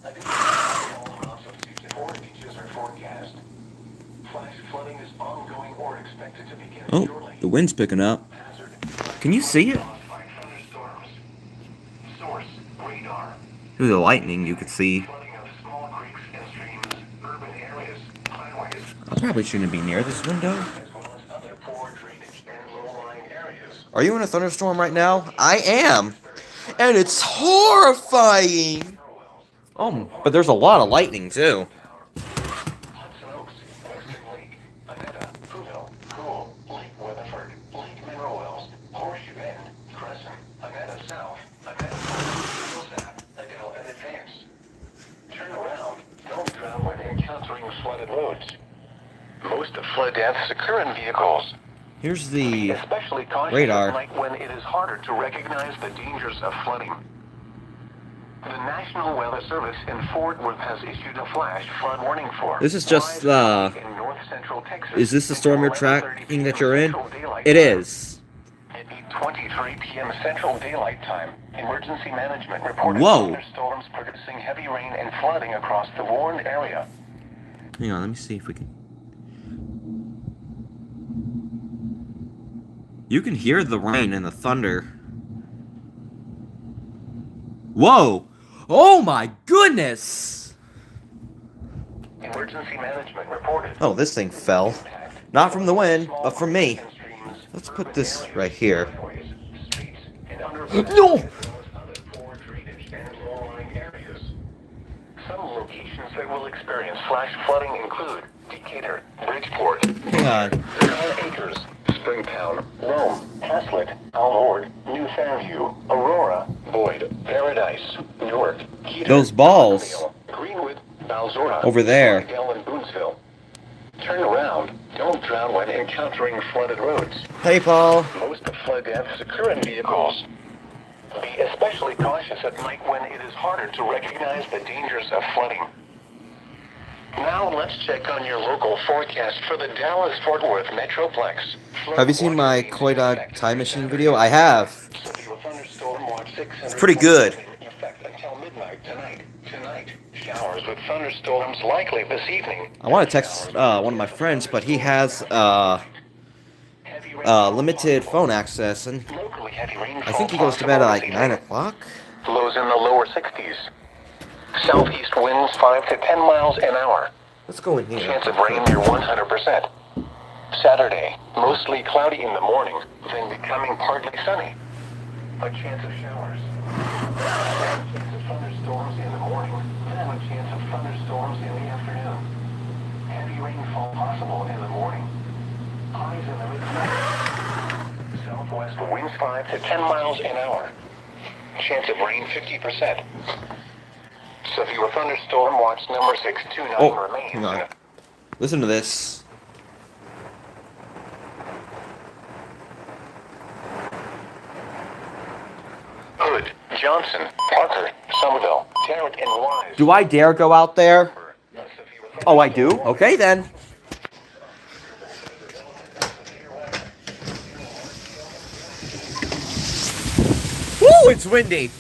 Additional amounts of 2 to 4 inches are forecast. Flash flooding is ongoing or expected to begin Oh, shortly. the wind's picking up. Hazard. Can you see it? Caused by thunderstorms. Source, radar. Through the lightning, you could see. Flooding of small creeks and streams, urban areas, highways, I probably shouldn't be near this window. as well as other poor drainage and low-lying areas. Are you in a thunderstorm right now? I am. And it's horrifying. Oh, but there's a lot of lightning, too. Hudson Oaks, Western Lake, Anetta, Pouville, Cool, Lake Weatherford, Lake Mineral Wells, Horseshoe Bend, Crescent, Anetta South, Anetta Hillsap, Adele, and Advance. Turn around. Don't drown when encountering flooded roads. Most flood deaths occur in vehicles. Here's Be the especially cautious radar. at night when it is harder to recognize the dangers of flooding. The National Weather Service in Fort Worth has issued a flash flood warning for. This is just, in north central Texas. Is this the storm you're until 11:30 tracking that you're in? Central Daylight It Time. is. At 8:23 p.m. Central Daylight Time, emergency management reported Whoa. thunderstorms producing heavy rain and flooding across the warned area. Hang on, let me see if we can... You can hear the rain and the thunder. Whoa! Oh my goodness! Emergency management reported. Oh, this thing fell. Not from the wind, but from me. Let's put this right here. No! Some locations that will experience flash flooding include Decatur, Bridgeport, Hang on. Sky Acres, Springtown, Rome, Haslett, Alord, New Fairview, Aurora, Boyd, Paradise, Newark, Keeter, Those balls. Greenwood, Balboa. Alzora, Over there. Slidell, and Boonesville. Turn around. Don't drown when encountering flooded roads. Hey, Paul. Most flood deaths occur in vehicles. Be especially cautious at night when it is harder to recognize the dangers of flooding. Now let's check on your local forecast for the Dallas-Fort Worth Metroplex. Have you seen my Koida time machine video? I have. It's pretty good. Until midnight tonight. Showers with thunderstorms likely this evening. I want to text one of my friends, but he has limited phone access, and Locally heavy rainfall I think he goes to bed at like 9 o'clock. Lows in the lower 60s. Southeast winds 5 to 10 miles an hour. Let's go in here. Chance of rain near 100%. Saturday, mostly cloudy in the morning, then becoming partly sunny. A chance of showers. A chance of thunderstorms in the morning, then a chance of thunderstorms in the afternoon. Heavy rainfall possible in the morning. Highs in the mid-70s. Southwest winds 5 to 10 miles an hour. Chance of rain 50%. Severe thunderstorm watch number 629 remains. Hang on. Listen to this. Hood, Johnson, Parker, Somerville, Tarrant, and Wise. Do I dare go out there? Oh, I do? Okay, then. Woo, it's windy.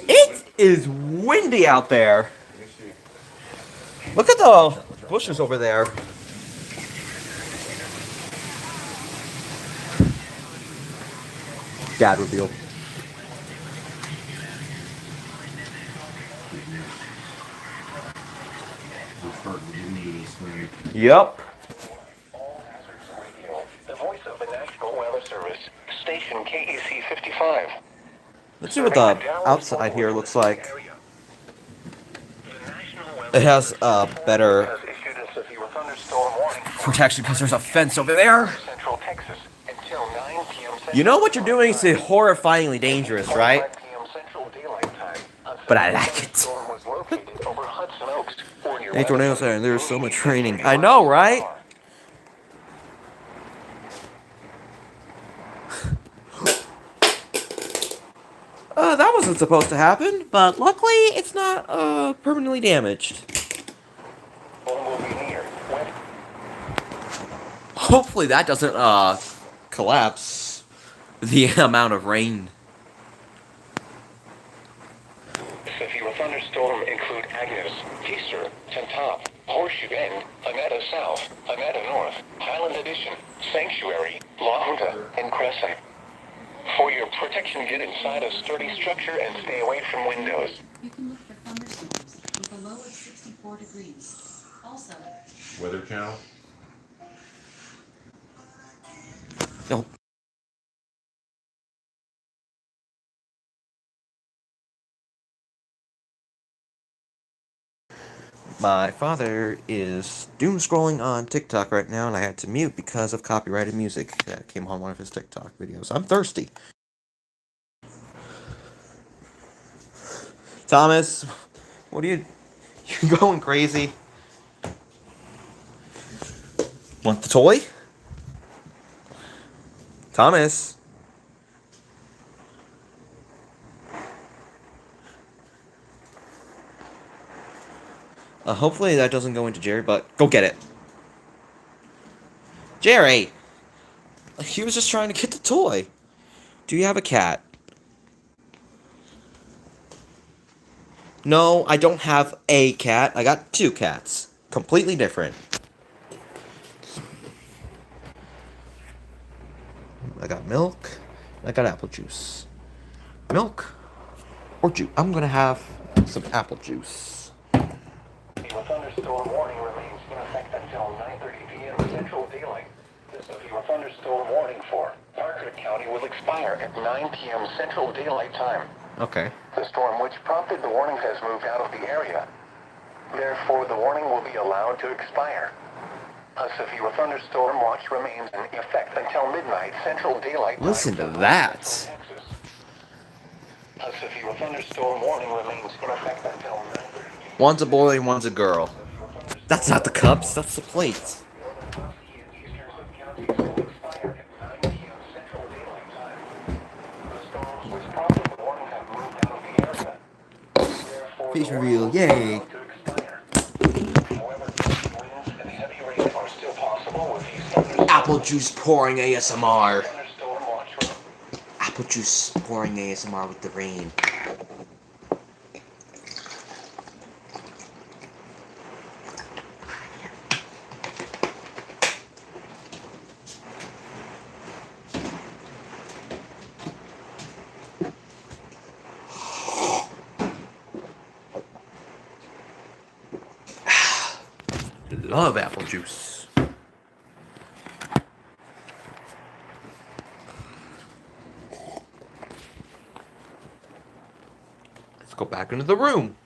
It is windy out there. Look at the bushes over there. Dad reveal. Yep. The voice of the National Weather Service, station KEC 55. Let's see what the outside here looks like. It has a better protection because there's a fence over there. Central Texas until 9 p.m. You know what you're doing is horrifyingly dangerous, right? But I like it. Hey, tornadoes there, and there's so much raining. I know, right? That wasn't supposed to happen, but luckily it's not permanently damaged. Hopefully that doesn't collapse the amount of rain. Severe thunderstorm include Agnes, Easter, Tentop, Horseshoe Bend, Amata South, Amata North, Highland Addition, Sanctuary, La Junta, and Crescent. For your protection, get inside a sturdy structure and stay away from windows. You can look for thunderstorms with a low of 64 degrees. Also, Weather Channel. No. My father is doom scrolling on TikTok right now, and I had to mute because of copyrighted music that came on one of his TikTok videos. I'm thirsty. Thomas, what are you going crazy? Want the toy? Thomas. Hopefully that doesn't go into Jerry, but go get it. Jerry! He was just trying to get the toy. Do you have a cat? No, I don't have a cat. I got 2 cats. Completely different. I got milk. I got apple juice. Milk or juice? I'm gonna have some apple juice. The thunderstorm warning remains in effect until 9:30 p.m. Central Daylight. This thunderstorm warning for Parker County will expire at 9 p.m. Central Daylight Time. Okay. The storm which prompted the warning has moved out of the area. Therefore, the warning will be allowed to expire. A severe thunderstorm watch remains in effect until midnight Central Daylight Time. Listen to that. A severe thunderstorm warning remains in effect until 9:30. One's a boy and one's a girl. That's not the Cubs, that's the plates. Peace reveal, yay! Apple juice pouring ASMR. Apple juice pouring ASMR with the rain. Love apple juice. Let's go back into the room.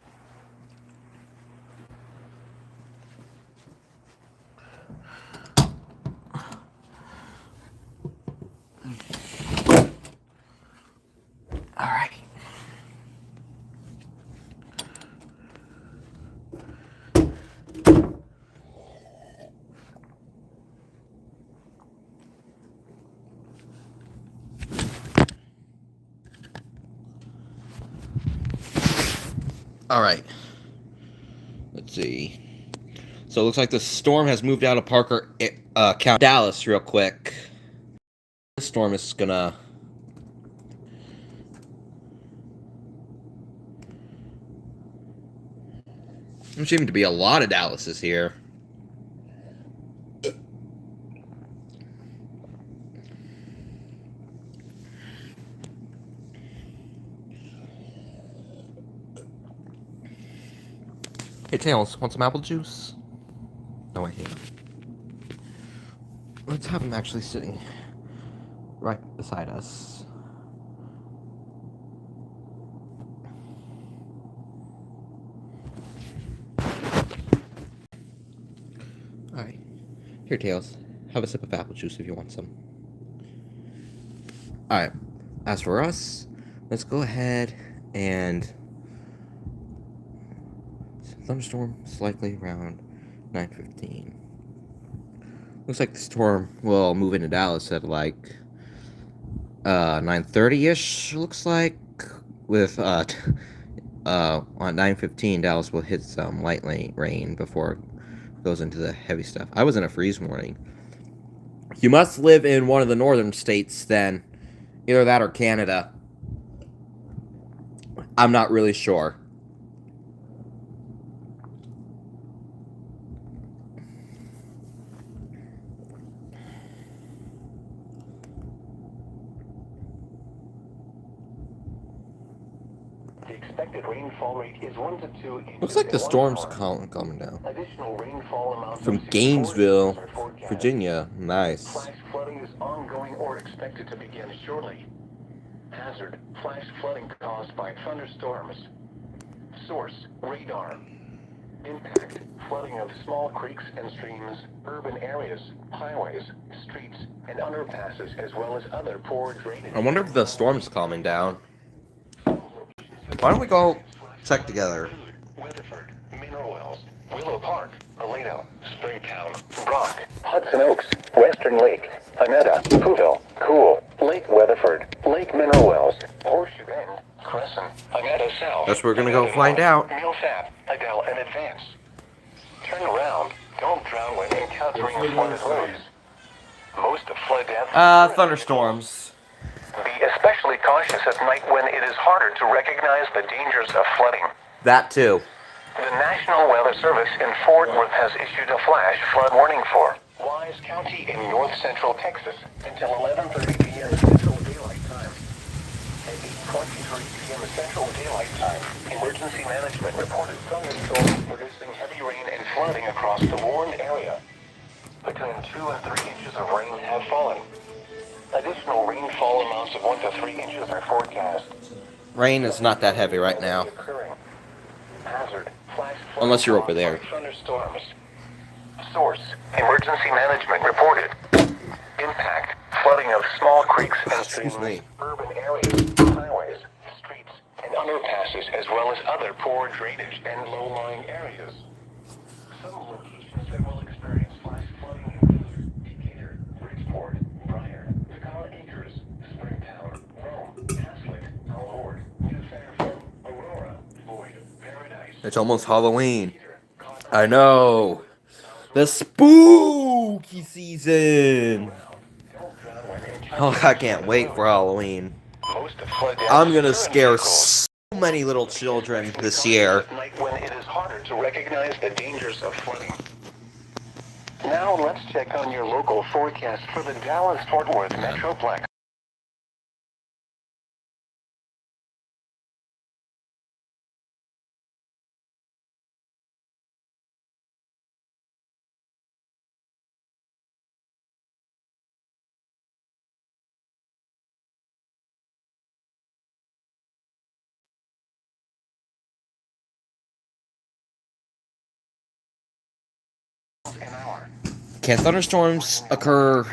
All right. All right. Let's see. So it looks like the storm has moved out of Parker County, Dallas, real quick. The storm is gonna. There seem to be a lot of Dallases here. Hey, Tails, want some apple juice? No, I hate him. Let's have him actually sitting right beside us. Alright. Here, Tails. Have a sip of apple juice if you want some. Alright. As for us, let's go ahead and... thunderstorm slightly around 9:15. Looks like the storm will move into Dallas at like 9:30ish. Looks like with on 9:15 Dallas will hit some light rain before it goes into the heavy stuff. I was in a freeze warning. You must live in one of the northern states then, either that or Canada. I'm not really sure. The expected rainfall rate is 1 to 2 inches. Looks like the in 1 storm's hour. coming down. Additional rainfall amounts From of 64 Gainesville, inches are forecast. Virginia. Nice. Flash flooding is ongoing or expected to begin shortly. Hazard: flash flooding caused by thunderstorms. Source: radar. Impact: flooding of small creeks and streams, urban areas, highways, streets, and underpasses, as well as other poor drainage. I wonder if the storm's calming down. Why don't we go check together? Weatherford, Mineral Wells, Willow Park, Aledo, Springtown, Brock, Hudson Oaks, Western Lake, Haneda, Pouville, Cool, Lake Weatherford, Lake Mineral Wells, Horseshoe Bend, Crescent, Haneda South. Guess we're gonna go find out. Millsap, Adele, and Advance. Turn around. Don't drown when encountering flooded roads. Most of flood deaths. Thunderstorms. Be especially cautious at night when it is harder to recognize the dangers of flooding. That too. The National Weather Service in Fort Worth has issued a flash flood warning for Wise County in north central Texas until 11:30 p.m. Central Daylight Time. At 8:23 p.m. Central Daylight Time, emergency management reported thunderstorms producing heavy rain and flooding across the warned area. Between 2 and 3 inches of rain have fallen. Additional rainfall amounts of 1 to 3 inches are forecast. Rain is not that heavy right now. Hazard: flash flooding Unless you're over caused there. by thunderstorms. Source: emergency management reported. Impact: flooding of small creeks and Excuse streams, me. urban areas, highways, streets, underpasses as well as other poor drainage and low-lying areas. Some locations that will experience flash flooding include Decatur, Bridgeport, Briar, Tacoma Acres, Springtown, Rome, Haslett, Howard, New Fairfield, Aurora, Floyd, Paradise. It's almost Halloween. I know. The spooky season. Oh, I can't wait for Halloween. I'm gonna scare so many little children this year. When it is harder to recognize the dangers of flooding. Now let's check on your local forecast for the Dallas-Fort Worth Metroplex. An hour. Can thunderstorms occur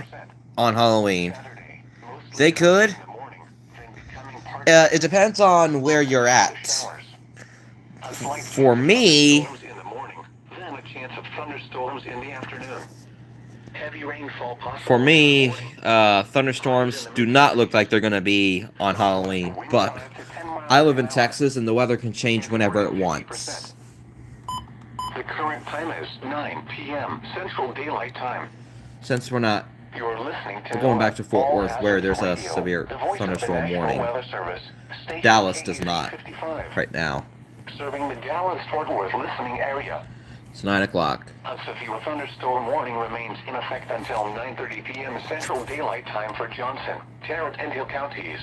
on Halloween? They could. It depends on where you're at. For me, Then a chance of thunderstorms in the afternoon. Heavy rainfall possible. for me, thunderstorms do not look like they're gonna be on Halloween. But I live in Texas, and the weather can change whenever it wants. The current time is 9 p.m. Central Daylight Time. Since we're not You're listening to We're going back to Fort All Worth, where there's a Hazards severe Radio, the voice of the thunderstorm National warning. Weather Service, Station Dallas does not 55, right now. Serving the Dallas-Fort Worth listening area. It's 9 o'clock. A severe thunderstorm warning remains in effect until 9:30 p.m. Central Daylight Time for Johnson, Tarrant, and Hill counties.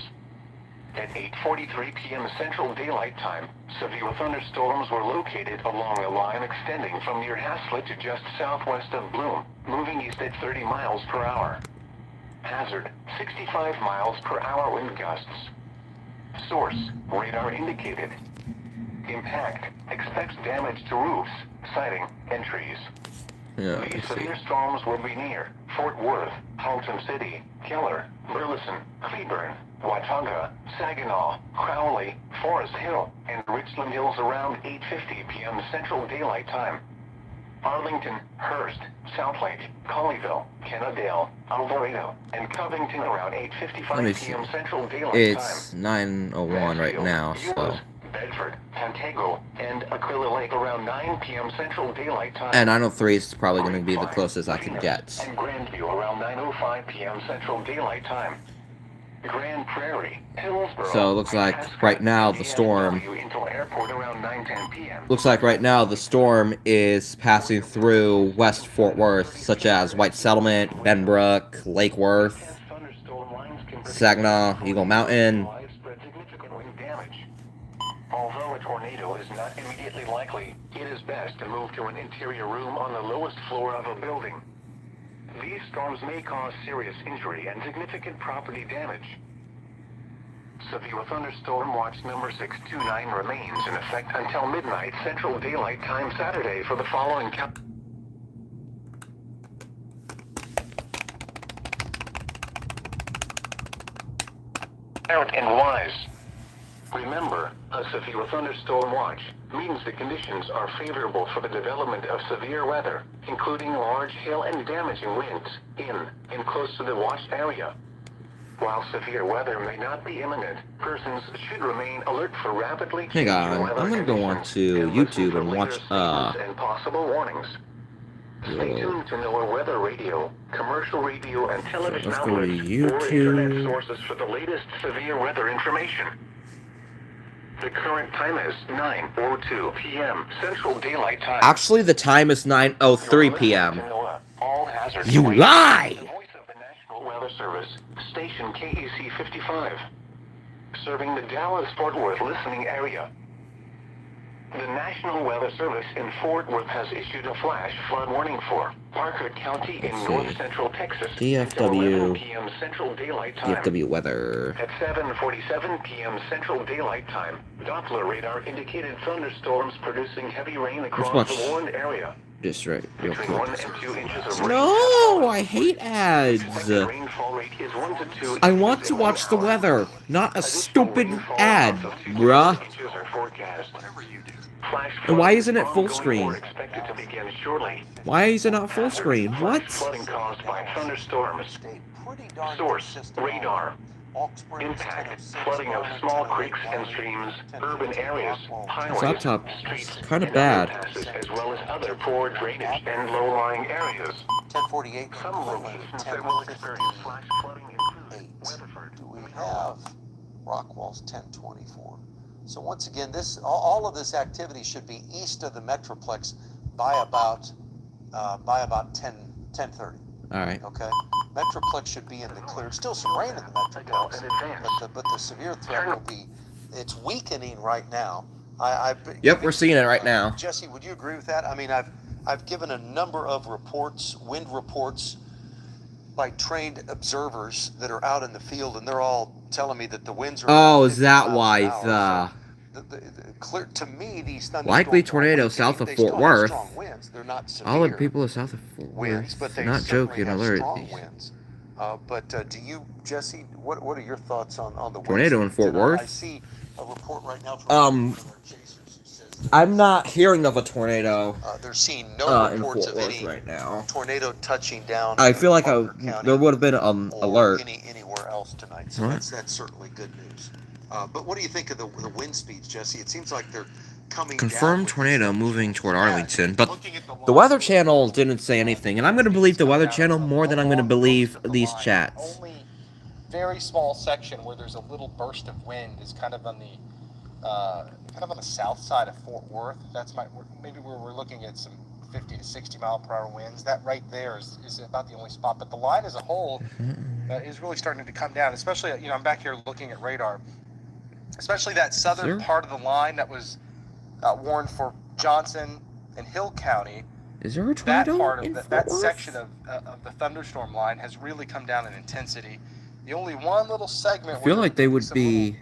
At 8:43 p.m. Central Daylight Time, severe thunderstorms were located along a line extending from near Haslett to just southwest of Bloom, moving east at 30 miles per hour. Hazard, 65 miles per hour wind gusts. Source, radar indicated. Impact, expects damage to roofs, siding, and trees. Yeah, These let's see. severe storms will be near Fort Worth, Halton City, Keller, Burleson, Cleburne, Watauga, Saginaw, Crowley, Forest Hill, and Richland Hills around 8:50 p.m. Central Daylight Time. Arlington, Hearst, Southlake, Colleyville, Kennedale, Alvarado, and Covington around Let me 8:55 see. p.m. Central Daylight It's Time. 9:01 right Mansfield, now, so. Euless, Bedford, Pantego, and Aquila Lake around 9 p.m. Central Daylight Time. And 9:03 is probably going to be the closest I can get. And Grandview around 9:05 p.m. Central Daylight Time. Grand Prairie, Hillsborough. So it looks like right now the storm. DFW Intel Airport around 9:10 p.m. Looks like right now the storm is passing through West Fort Worth, such as White Settlement, Benbrook, Lake Worth, Thunderstorm lines can predict Saginaw, Eagle Mountain. widespread significant wind damage. Although a tornado is not immediately likely, it is best to move to an interior room on the lowest floor of a building. These storms may cause serious injury and significant property damage. Severe thunderstorm watch number 629 remains in effect until midnight Central Daylight Time Saturday for the following Out and wise. Remember, a severe thunderstorm watch means the conditions are favorable for the development of severe weather, including large hail and damaging winds, in and close to the watched area. While severe weather may not be imminent, persons should remain alert for rapidly Hang changing on, weather I'm gonna go on conditions to and listen YouTube for and later watch, statements and possible warnings. Stay Whoa. tuned to NOAA Weather Radio, commercial radio, and television let's go to outlets, or internet YouTube. sources for the latest severe weather information. The current time is 9:02 p.m. Central Daylight Time. Actually, the time is 9:03 You're p.m. listening to NOAA All Hazards You Radio, lie! The voice of the National Weather Service, station KEC 55, serving the Dallas-Fort Worth listening area. The National Weather Service in Fort Worth has issued a flash flood warning for Parker County in Let's see. north central Texas DFW. until 11 p.m. Central Daylight Time. DFW weather. At 7:47 p.m. Central Daylight Time, Doppler radar indicated thunderstorms producing heavy rain across watch the warned area. Just right, real Between 1 quick. and 2 inches of rain. No, I hate ads. Expected rainfall rate is 1 to 2 I inches want to in 1 watch the hour. weather, not a Additional stupid rainfall ad, up to 2 bruh. inches are forecast. Flash And why flooding isn't it full ongoing screen? or expected to begin shortly. Why is it not full screen? Flash What? flooding caused by thunderstorms. Stayed pretty darn Source, consistent. radar. Oak Springs, Impact, 1006, flooding of Garland, small 1008, creeks and Wylie, streams, 1015, urban areas, Rockwall, highways, laptop streets, kinda and bad. underpasses, as well as other poor drainage and low-lying areas. 1048 in Some Cleveland, locations that will experience 1058. flash flooding include Weatherford, Do we have Rockwall's 1024? So once again, all of this activity should be east of the Metroplex by about 10:30. All right. Okay, Metroplex should be in the clear. Still some rain in the Metroplex, in advance. but the severe threat will be. It's weakening right now. Yep, we're seeing it right now. Jesse, would you agree with that? I mean, I've given a number of reports, wind reports, by trained observers that are out in the field, and they're all telling me that the winds are. Oh, about is 50 that miles why an hour. the The clear to me, these thunderstorms likely are tornado weakening. south of They Fort still have Worth? strong winds. They're not severe all the people south of Fort winds, Worth? but they Not certainly joking, have alert. strong winds. But do you, Jesse? What are your thoughts on the winds? Tornado in Fort Worth? I see a report right now from Um, from our chasers who says I'm not hearing of a tornado they're seeing no in reports Fort of Worth any right now. tornado touching down. I feel like Parker County there would have been or alert. anywhere else tonight. So What? that's certainly good news. But what do you think of the wind speeds, Jesse? It seems like they're coming down Confirmed with tornado these- moving toward Yeah, Arlington, but looking at the Weather losses, Channel didn't say anything, and I'm going to believe the Weather Channel more than I'm going to believe these chats. Only very small section where there's a little burst of wind is kind of on the south side of Fort Worth. That's maybe where we're looking at some 50 to 60 mile per hour winds. That right there is about the only spot. But the line as a whole is really starting to come down. Especially, I'm back here looking at radar. Especially that southern part of the line that was warned for Johnson and Hill County. Is there a That tornado part in of Fort that Worth? section of the thunderstorm line has really come down in intensity. The only one little segment I feel like they would be.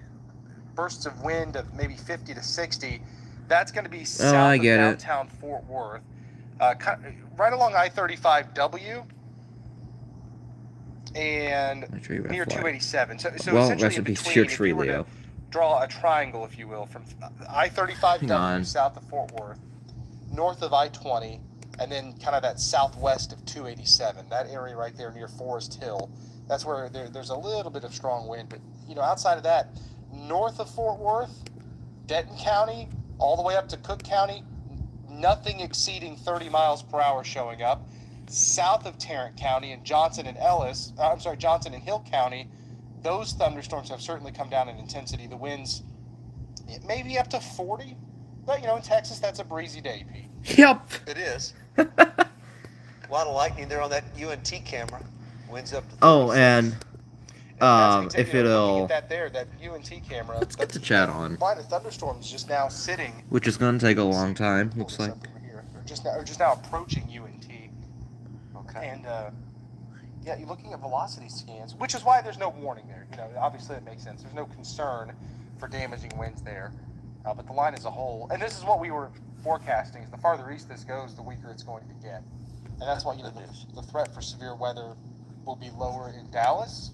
bursts of wind of maybe 50 to 60. That's going to be south I of get it. downtown Fort Worth, right along I-35W and Tree red near flag. 287. So Well, essentially rest in in peace, between, your if tree, you were to Leo. draw a triangle, if you will, from Hang on. I-35W south of Fort Worth, north of I-20, and then kind of that southwest of 287. That area right there near Forest Hill. That's where there's a little bit of strong wind, but outside of that, north of Fort Worth, Denton County, all the way up to Cook County, nothing exceeding 30 miles per hour showing up. South of Tarrant County and Johnson and Hill County, those thunderstorms have certainly come down in intensity. The winds, maybe up to 40, but in Texas, that's a breezy day, Pete. Yep. It is. A lot of lightning there on that UNT camera. Winds up to 36. Oh, and That's if looking it'll, at that there, that UNT camera. let's get the chat on, Line of thunderstorms just now sitting. which is going to take a long time. Looks Pull like. this up over here. Or just now approaching UNT. Okay. And you're looking at velocity scans, which is why there's no warning there. Obviously it makes sense. There's no concern for damaging winds there. But the line as a whole, and this is what we were forecasting, is the farther east this goes, the weaker it's going to get. And that's why the threat for severe weather will be lower in Dallas.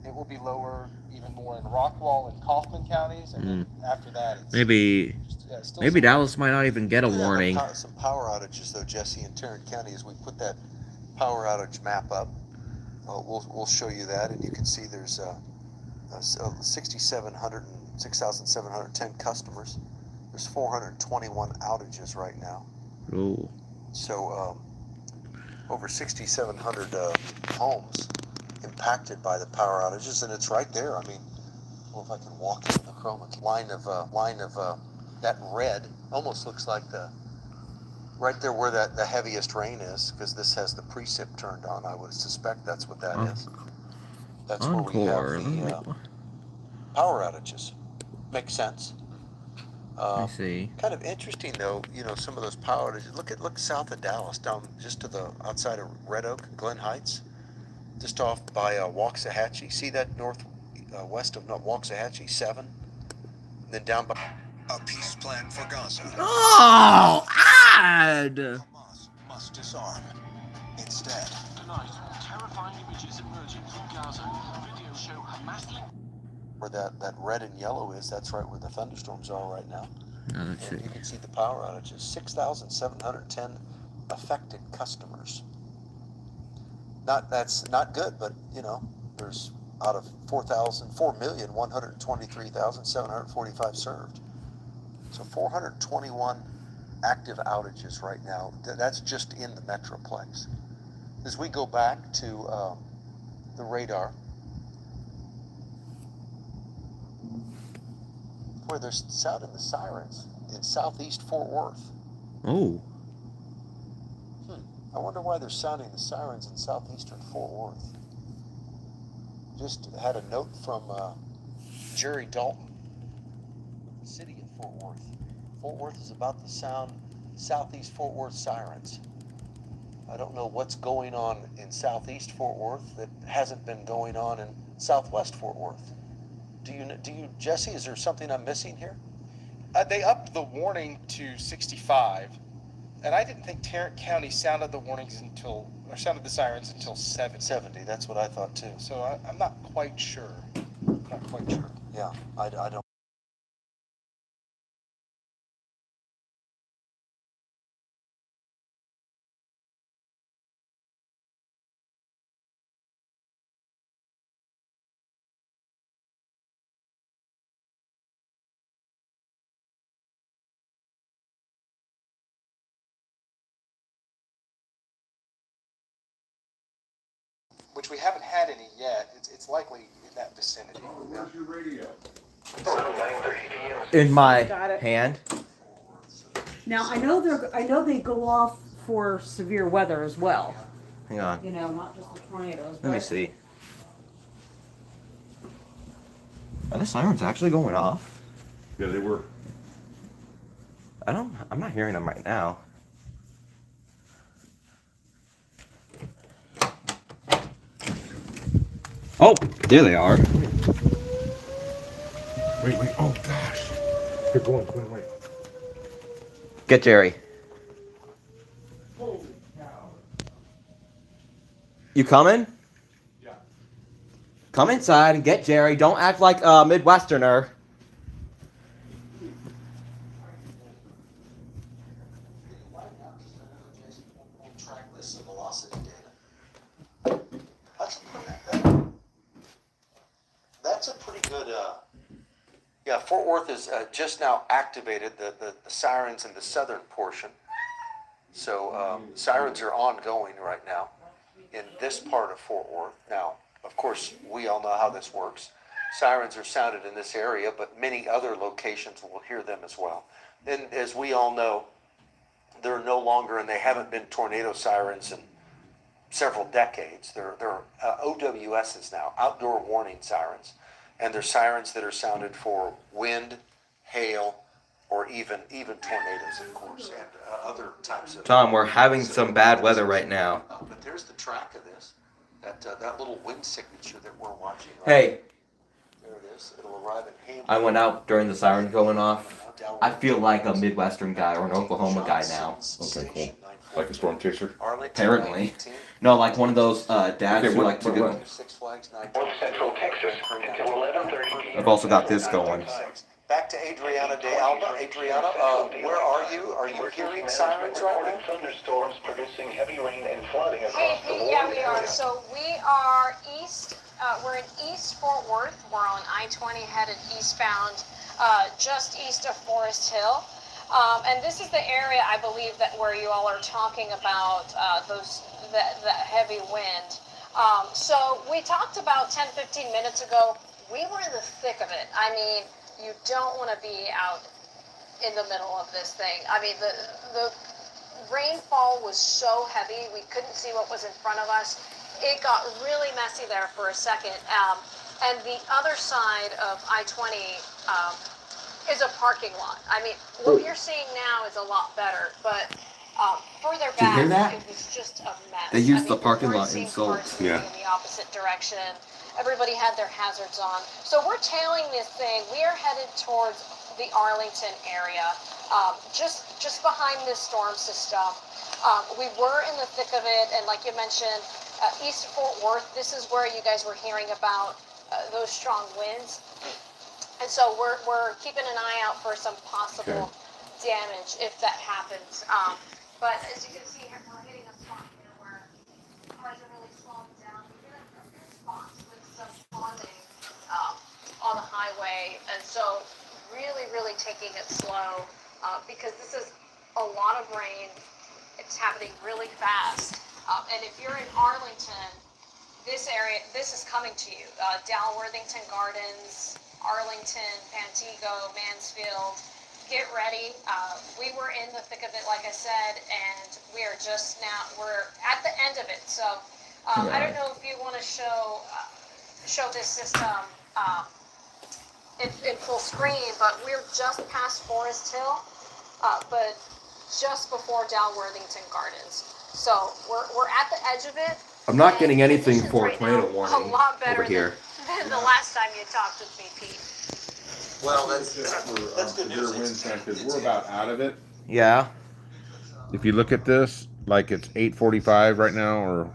It will be lower even more in Rockwall and Kaufman counties, and then after that, it's Maybe still maybe some- Dallas might not even get a We have warning. some power outages though, Jesse, in Tarrant County. As we put that power outage map up, we'll show you that, and you can see there's 6,710 customers. There's 421 outages right now. Oh. So over 6,700 homes impacted by the power outages, and it's right there. I mean, well, if I can walk in the chroma key. line of that red almost looks like right there where the heaviest rain is, because this has the precip turned on. I would suspect that's what that is. That's where we Encore. have the power outages. Makes sense. I see. Kind of interesting though, some of those power outages. Look south of Dallas, down just to the outside of Red Oak, Glen Heights, just off by Waxahachie. See that west of Waxahachie 7, and then down by A peace plan for Gaza. Oh, ad. Hamas must disarm. Instead, Tonight, terrifying images emerging from Gaza. Videos show Hamas where that red and yellow is, that's right where the thunderstorms are right now. Oh, let's see. And you can see the power outages. 6,710 affected customers. That's not good, but there's out of 4,123,745 served. So 421 active outages right now. That's just in the Metroplex. As we go back to the radar, where they're sounding the sirens in southeast Fort Worth. Oh. I wonder why they're sounding the sirens in southeastern Fort Worth. Just had a note from Jerry Dalton, the city of Fort Worth. Fort Worth is about to sound southeast Fort Worth sirens. I don't know what's going on in southeast Fort Worth that hasn't been going on in southwest Fort Worth. Do you, Jesse? Is there something I'm missing here? They upped the warning to 65, and I didn't think Tarrant County sounded the sirens until 70. That's what I thought too. So I'm not quite sure. Yeah, I don't. Which we haven't had any yet. It's likely in that vicinity. Where's your radio? Around 9:30 p.m. In my Got it. hand. Now I know they go off for severe weather as well. Hang on. Not just the tornadoes. Let me see. Are the sirens actually going off? Yeah, they were. I'm not hearing them right now. Oh, there they are. Wait. Oh, gosh. They're going, Quinn, wait. Get Jerry. You coming? Yeah. Come inside and get Jerry. Don't act like a Midwesterner. Track this velocity data. That's a pretty good. Yeah, Fort Worth is just now activated the sirens in the southern portion. So sirens are ongoing right now in this part of Fort Worth. Now, of course, we all know how this works. Sirens are sounded in this area, but many other locations will hear them as well. And as we all know, they're no longer, and they haven't been tornado sirens in several decades. They're OWSs now, outdoor warning sirens. And they're sirens that are sounded for wind, hail, or even tornadoes, of course, and other types of... Tom, we're having some bad weather right now. But there's the track of this, that little wind signature that we're watching. Hey, There it is. It'll arrive in Hammond. I went out during the siren going off. I feel like a Midwestern guy or an Oklahoma guy now. Okay, cool. Like a storm chaser? Apparently. No, like one of those dads Okay, who like to what- go. Six Flags Night. North Central Texas until 11:30 p.m. I've also got this going. Back to Adriana de Alba. Adriana, where are you? Are you hearing sirens right now? Thunderstorms producing heavy rain and flooding Hey, across the Pete, yeah, we are. area. So we are east, we're in East Fort Worth. We're on I-20 headed eastbound, just east of Forest Hill. And this is the area, I believe, that where you all are talking about the heavy wind. So we talked about 10, 15 minutes ago. We were in the thick of it. I mean, you don't want to be out in the middle of this thing. I mean, the rainfall was so heavy, we couldn't see what was in front of us. It got really messy there for a second. And the other side of I-20 is a parking lot. I mean, what you're seeing now is a lot better, but further Did you back, hear that? it was just a mess. They used I the mean, parking we weren't lot seeing insult. cars moving in the opposite direction. Everybody had their hazards on. So we're tailing this thing. We are headed towards the Arlington area, just behind this storm system. We were in the thick of it, and like you mentioned, east of Fort Worth, this is where you guys were hearing about those strong winds. And so we're keeping an eye out for some possible damage if that happens. But as you can see, we're hitting a spot here where cars are really slowing down. We're getting a few spots with some ponding on the highway, and so really taking it slow because this is a lot of rain. It's happening really fast. And if you're in Arlington, this area, this is coming to you. Dalworthington Gardens, Arlington, Pantego, Mansfield. Get ready. We were in the thick of it, like I said, and we are just now, we're at the end of it. So I don't know if you want to show this system in full screen, but we're just past Forest Hill, but just before Dalworthington Gardens. So we're at the edge of it. I'm not getting anything conditions for a right tornado now warning a lot better over here. than the last time you talked with me, Pete. Well, that's good Severe news. wind chance, 'cause we're about out of it. Yeah. If you look at this, like it's 8:45 right now, or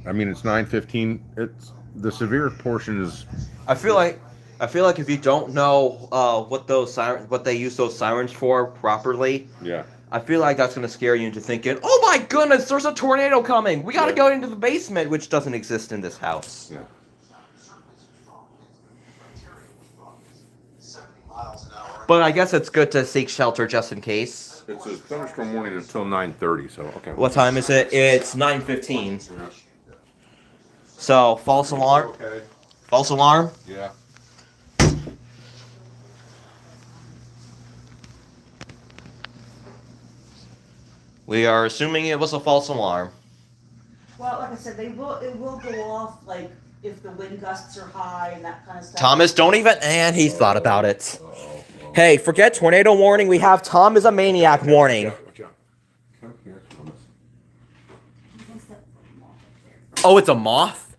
I mean it's 9:15. It's the severe portion is. I feel like if you don't know what they use those sirens for properly, Yeah. I feel like that's gonna scare you into thinking, "Oh my goodness, there's a tornado coming. We gotta go into the basement," which doesn't exist in this house. Yeah. 70 miles an hour. But I guess it's good to seek shelter just in case. It's a thunderstorm warning until 9:30. So okay. What time is it? It's 9:15. So false alarm. Okay. False alarm. Yeah. We are assuming it was a false alarm. Well, like I said, it will go off like if the wind gusts are high and that kind of stuff. Thomas, don't even. And he thought about it. Hey, forget tornado warning. We have Tom is a maniac warning. Watch out. Come here, Thomas. Oh, it's a moth?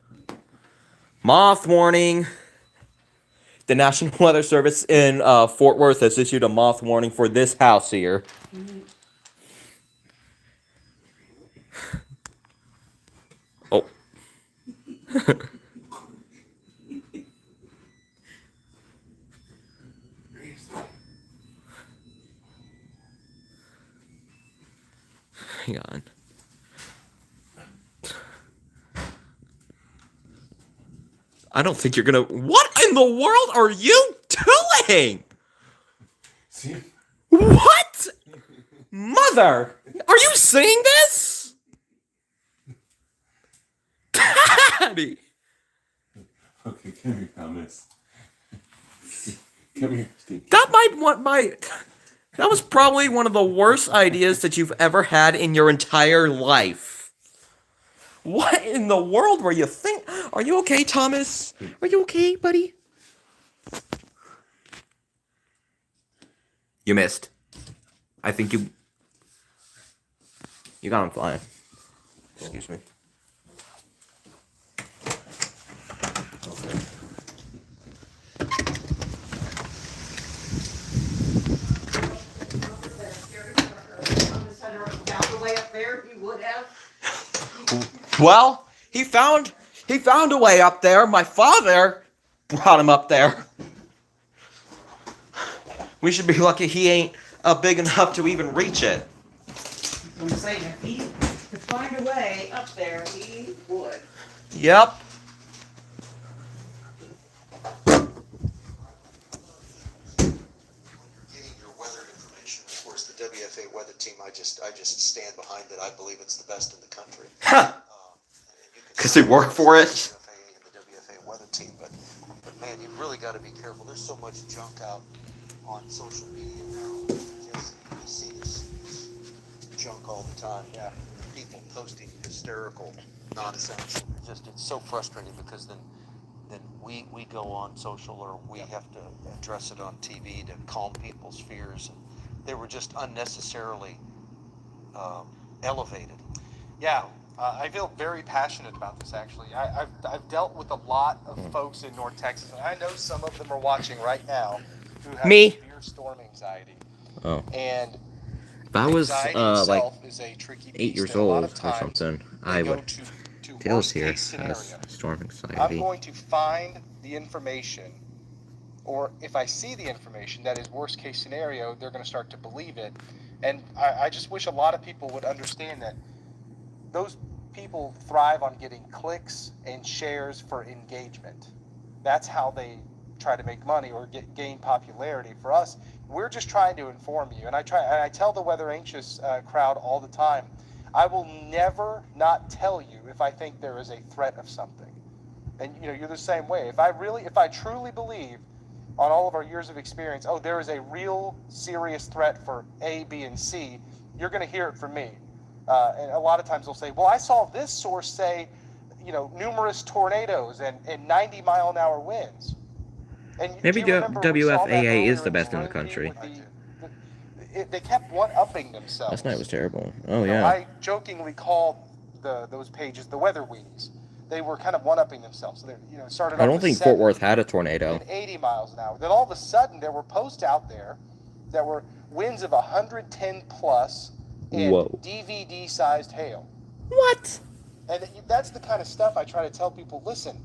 Moth warning. The National Weather Service in Fort Worth has issued a moth warning for this house here. Oh. Hang on. I don't think you're gonna. What in the world are you doing? See? What? Mother, are you seeing this? Daddy. Okay, come here, Thomas. Come here, Steve. That was probably one of the worst ideas that you've ever had in your entire life. What in the world were you think? Are you okay, Thomas? Are you okay, buddy? You missed. I think you got him flying. Excuse me. Well, he found a way up there. My father brought him up there. We should be lucky he ain't big enough to even reach it. I'm saying if he could find a way up there, he would. Yep. Getting your weather information. Of course, the WFA weather team. I just stand behind it. I believe it's the best in the country. Because they work for it. The WFA weather team, but man, you've really got to be careful. There's so much junk out on social media now. Just you see this junk all the time. Yeah, people posting hysterical nonsense. It's so frustrating because then we go on social or we have to address it on TV to calm people's fears. And they were just unnecessarily elevated. Yeah, I feel very passionate about this, actually. I've dealt with a lot of folks in North Texas, and I know some of them are watching right now. who have Me. severe storm anxiety. Oh. And If I was anxiety like itself is a tricky 8 beast, years and a lot old of or times something, they I go would. to Tails worst here case has scenario. storm I'm anxiety. going to find the information, or if I see the information that is worst case scenario, they're going to start to believe it. And I just wish a lot of people would understand that those people thrive on getting clicks and shares for engagement. That's how they try to make money or gain popularity. For us, we're just trying to inform you. And I tell the weather anxious crowd all the time, I will never not tell you if I think there is a threat of something. And you're the same way. If I truly believe on all of our years of experience, oh, there is a real serious threat for A, B, and C, you're going to hear it from me. And a lot of times they'll say, well, I saw this source say, numerous tornadoes and 90-mile-an-hour winds. And Maybe do you remember we saw that WFAA is earlier the best in the spring, Pete, country. with they kept one-upping themselves. Last night was terrible. Oh, You know, yeah. I jokingly called those pages the weather weenies. They were kind of one-upping themselves. So they started I off don't with think Fort 70 Worth had a tornado. and 80 miles an hour. Then all of a sudden, there were posts out there that were winds of 110 plus and Whoa. DVD-sized hail. What? And that's the kind of stuff I try to tell people, listen,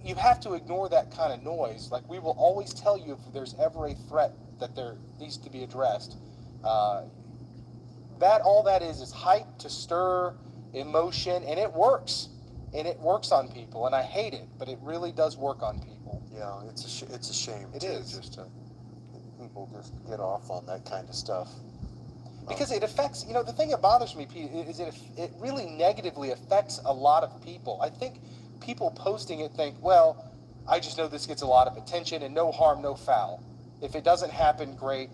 you have to ignore that kind of noise. Like, we will always tell you if there's ever a threat that there needs to be addressed. All that is hype to stir emotion, and it works. And it works on people, and I hate it, but it really does work on people. Yeah, it's a shame. It too, is. Just people just get off on that kind of stuff. Because it affects, the thing that bothers me, Pete, is it really negatively affects a lot of people. I think people posting it think, well, I just know this gets a lot of attention and no harm, no foul. If it doesn't happen, great.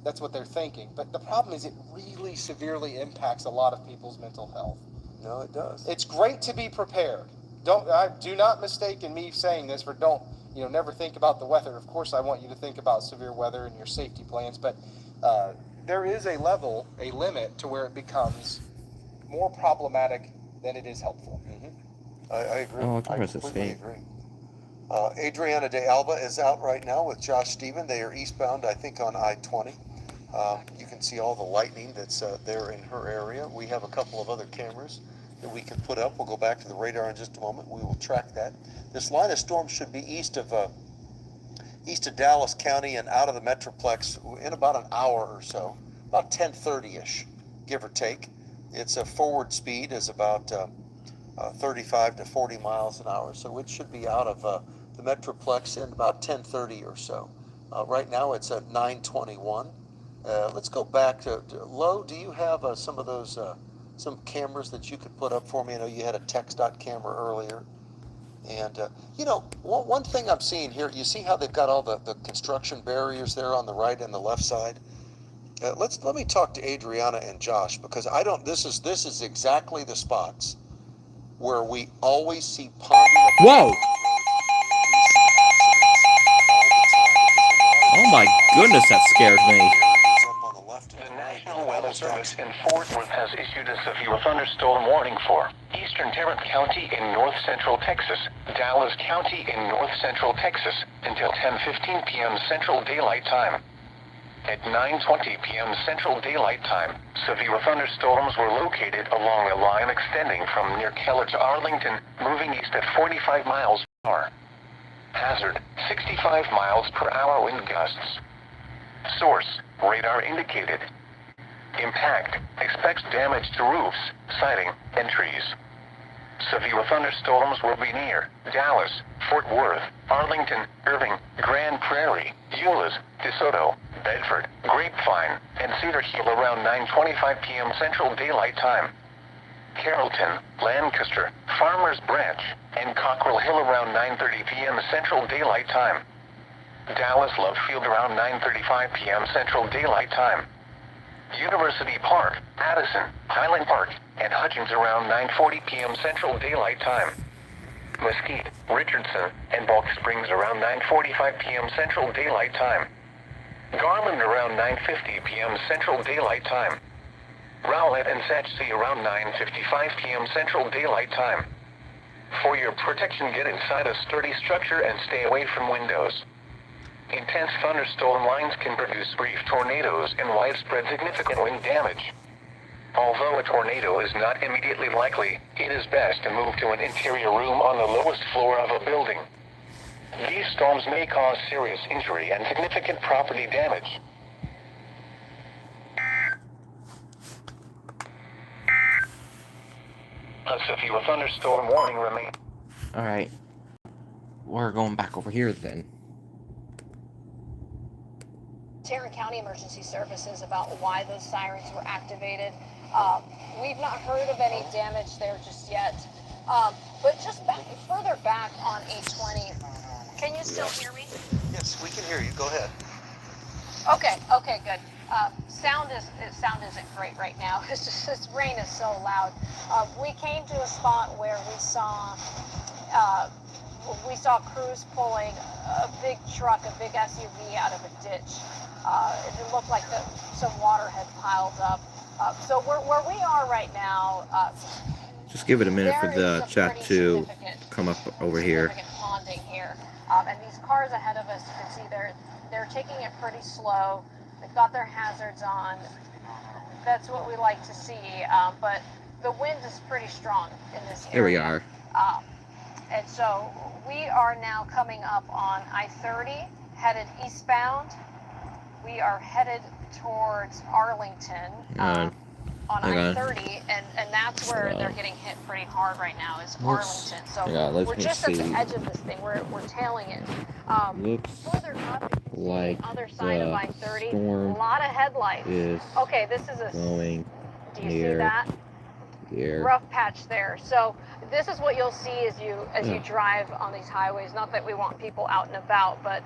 That's what they're thinking. But the problem is it really severely impacts a lot of people's mental health. No, it does. It's great to be prepared. Do not mistake in me saying this for never think about the weather. Of course, I want you to think about severe weather and your safety plans, but there is a limit to where it becomes more problematic than it is helpful. Mm-hmm. I agree. Oh, I I can press completely escape. agree. Adriana de Alba is out right now with Josh Stephen. They are eastbound, I think, on I-20. You can see all the lightning that's there in her area. We have a couple of other cameras that we can put up. We'll go back to the radar in just a moment. We will track that. This line of storm should be east of Dallas County and out of the Metroplex in about an hour or so, about 10:30-ish, give or take. Its forward speed is about 35 to 40 miles an hour, so it should be out of the Metroplex in about 10:30 or so. Right now it's at 9:21. Let's go back to Lo. Do you have some of those some cameras that you could put up for me? I know you had a TxDOT camera earlier. And, one thing I'm seeing here, you see how they've got all the construction barriers there on the right and the left side? Let me talk to Adriana and Josh, because this is exactly the spots where we always see ponding. Whoa! Oh my goodness, that scared me. The National Weather Service in Fort Worth has issued a severe thunderstorm warning for eastern Tarrant County in north-central Texas, Dallas County in north-central Texas until 10:15 p.m. Central Daylight Time. At 9:20 p.m. Central Daylight Time, severe thunderstorms were located along a line extending from near Keller to Arlington, moving east at 45 miles per hour. Hazard, 65 miles per hour wind gusts. Source, radar indicated. Impact, expects damage to roofs, siding, and trees. Severe thunderstorms will be near Dallas, Fort Worth, Arlington, Irving, Grand Prairie, Euless, DeSoto, Bedford, Grapevine, and Cedar Hill around 9:25 p.m. Central Daylight Time. Carrollton, Lancaster, Farmers Branch, and Cockrell Hill around 9:30 p.m. Central Daylight Time. Dallas Love Field around 9:35 p.m. Central Daylight Time. University Park, Addison, Highland Park, and Hutchins around 9:40 p.m. Central Daylight Time. Mesquite, Richardson, and Balk Springs around 9:45 p.m. Central Daylight Time. Garland around 9:50 p.m. Central Daylight Time. Rowlett and Sachse around 9:55 p.m. Central Daylight Time. For your protection, get inside a sturdy structure and stay away from windows. Intense thunderstorm lines can produce brief tornadoes and widespread significant wind damage. Although a tornado is not immediately likely, it is best to move to an interior room on the lowest floor of a building. These storms may cause serious injury and significant property damage. A severe thunderstorm warning remains. Alright. We're going back over here then. Tarrant County Emergency Services about why those sirens were activated. We've not heard of any damage there just yet. But just further back on 820, can you still hear me? Yes, we can hear you. Go ahead. Okay, good. Sound isn't great right now. It's just this rain is so loud. We came to a spot where we saw crews pulling a big truck, a big SUV out of a ditch. It looked like some water had piled up. So where we are right now, Just give it a minute for there the is some chat pretty to significant- come up over here. significant ponding here. And these cars ahead of us, you can see they're taking it pretty slow. They've got their hazards on. That's what we like to see. But the wind is pretty strong in this area. Here we are. And so we are now coming up on I-30, headed eastbound. We are headed towards Arlington on hang on. I-30, and that's where they're getting hit pretty hard right now is Looks- Arlington. So hang on, let we're me just at see. the edge of this thing. We're tailing it. Looks Further up, like the other side of the I-30, storm a lot of headlights. is Okay, this is a. going Do you see near that? here. Rough patch there. So this is what you'll see as you Yeah. drive on these highways. Not that we want people out and about, but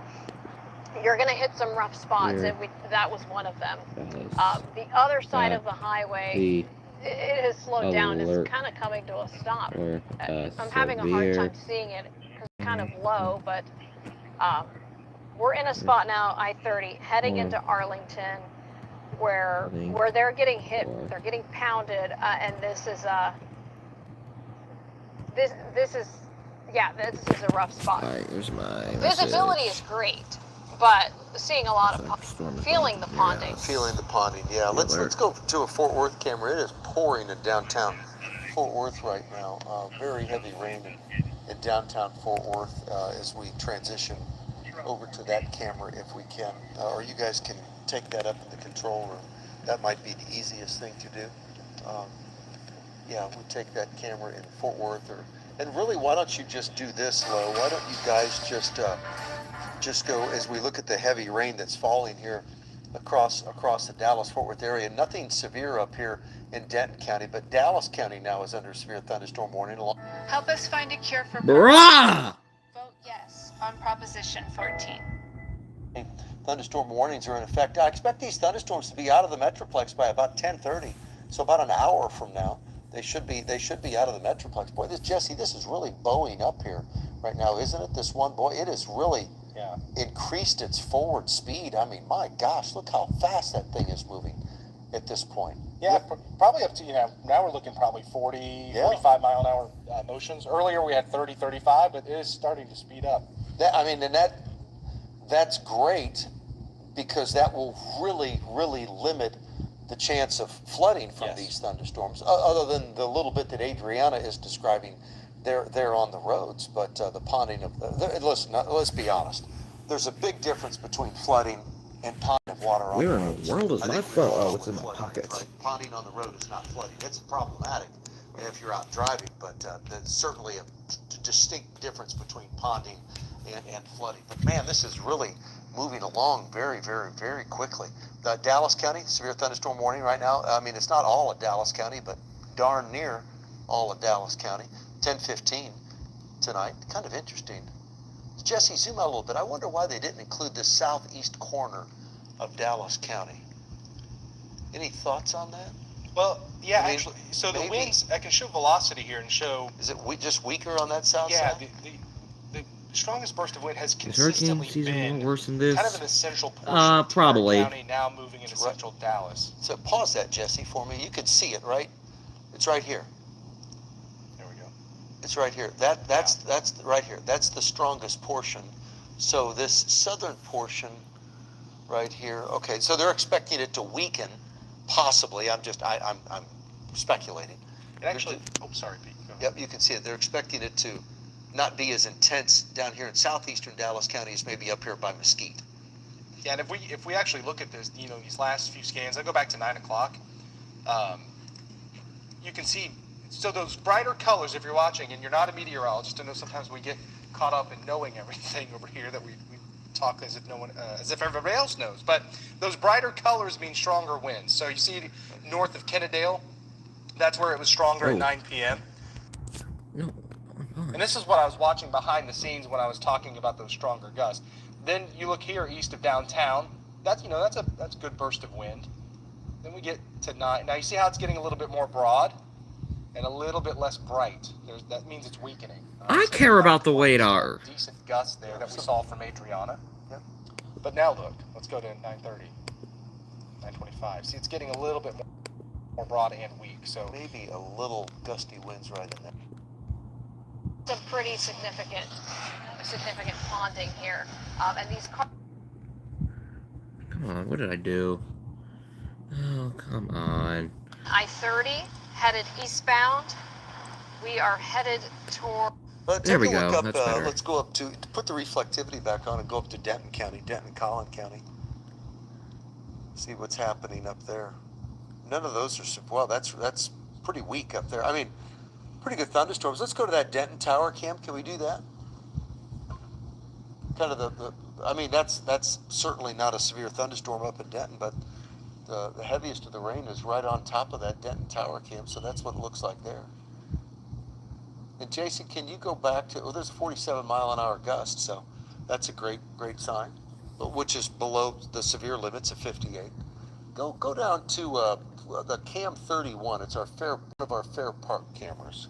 you're going to hit some rough spots, Here. and that was one of them. That is The other side that of the highway, the it has slowed down. It's alert kind of coming to a stop. or I'm having a hard severe time seeing it because it's kind of low, but we're in a spot now, I-30, heading into Arlington, where they're getting hit, they're getting pounded, and this is a rough spot. Alright, here's my Visibility is great, but seeing a lot of feeling the ponding. Feeling the ponding. Yeah, let's go to a Fort Worth camera. It is pouring in downtown Fort Worth right now. Very heavy rain in downtown Fort Worth as we transition over to that camera if we can. Or you guys can take that up in the control room. That might be the easiest thing to do. Yeah, we take that camera in Fort Worth. And really, why don't you just do this, Lo? Why don't you guys just go as we look at the heavy rain that's falling here across the Dallas-Fort Worth area. Nothing severe up here in Denton County, but Dallas County now is under severe thunderstorm warning. Help us find a cure for Brah! Vote yes on Proposition 14. Thunderstorm warnings are in effect. I expect these thunderstorms to be out of the Metroplex by about 10:30, so about an hour from now. They should be out of the Metroplex. Boy, Jesse, this is really bowing up here right now, isn't it? This one, boy, it has really increased its forward speed. I mean, my gosh, look how fast that thing is moving at this point. Yeah, probably up to, now we're looking probably 40, 45 mile an hour motions. Earlier we had 30, 35, but it is starting to speed up. That's great because that will really, really limit the chance of flooding from these thunderstorms, other than the little bit that Adriana is describing there on the roads. But the ponding of listen, let's be honest. There's a big difference between flooding and ponding of water on the Where roads. in the world is I my think we phone? all Oh, know it's in my what pocket. flooding is. Ponding on the road is not flooding. It's problematic if you're out driving, but there's certainly a distinct difference between ponding and flooding. But man, this is really moving along very, very, very quickly. Dallas County, severe thunderstorm warning right now. I mean, it's not all of Dallas County, but darn near all of Dallas County. 10:15 tonight. Kind of interesting. Jesse, zoom out a little bit. I wonder why they didn't include the southeast corner of Dallas County. Any thoughts on that? Well, yeah, I mean, actually. So the maybe. winds, I can show velocity here and show. Is it just weaker on that south Yeah, side? the strongest burst of wind has Is hurricane consistently season been more worse than this? kind of in the central portion of Probably. Tarrant County, now moving into central Dallas. So pause that, Jesse, for me. You can see it, right? It's right here. There we go. It's right here. That's right here. That's the strongest portion So this southern portion right here, okay, so they're expecting it to weaken, possibly. I'm speculating. It actually, oh, sorry, Pete. Go ahead. Yep, you can see it. They're expecting it to not be as intense down here in southeastern Dallas County as maybe up here by Mesquite. Yeah, and if we actually look at this, these last few scans, I go back to 9 o'clock. You can see, so those brighter colors, if you're watching, and you're not a meteorologist, I know sometimes we get caught up in knowing everything over here that we talk as if as if everybody else knows. But those brighter colors mean stronger winds. So you see north of Kennedale, that's where it was stronger at 9 p.m. No. And this is what I was watching behind the scenes when I was talking about those stronger gusts. Then you look here east of downtown. That's a good burst of wind. Then we get to 9. Now you see how it's getting a little bit more broad and a little bit less bright. That means it's weakening. I So care we've got about the radar. Decent gusts there that we saw from Adriana. Yep. But now look, let's go to 9:30, 9:25. See, it's getting a little bit more broad and weak. So Maybe a little gusty winds right in there. It's a pretty significant ponding here. And these cars. Come on, what did I do? Oh, come on. I-30 headed eastbound. We are headed toward. There we go. Look up, That's better. let's go up to put the reflectivity back on and go up to Denton County, Collin County. See what's happening up there. None of those are well. That's pretty weak up there. I mean, pretty good thunderstorms. Let's go to that Denton Tower cam. Can we do that? Kind of I mean, that's certainly not a severe thunderstorm up in Denton, but the heaviest of the rain is right on top of that Denton Tower cam. So that's what it looks like there. And Jason, can you go back to? Oh, there's a 47-mile-an-hour gust, so that's a great sign, but which is below the severe limits of 58. Go down to the Cam 31. It's one of our Fair Park cameras.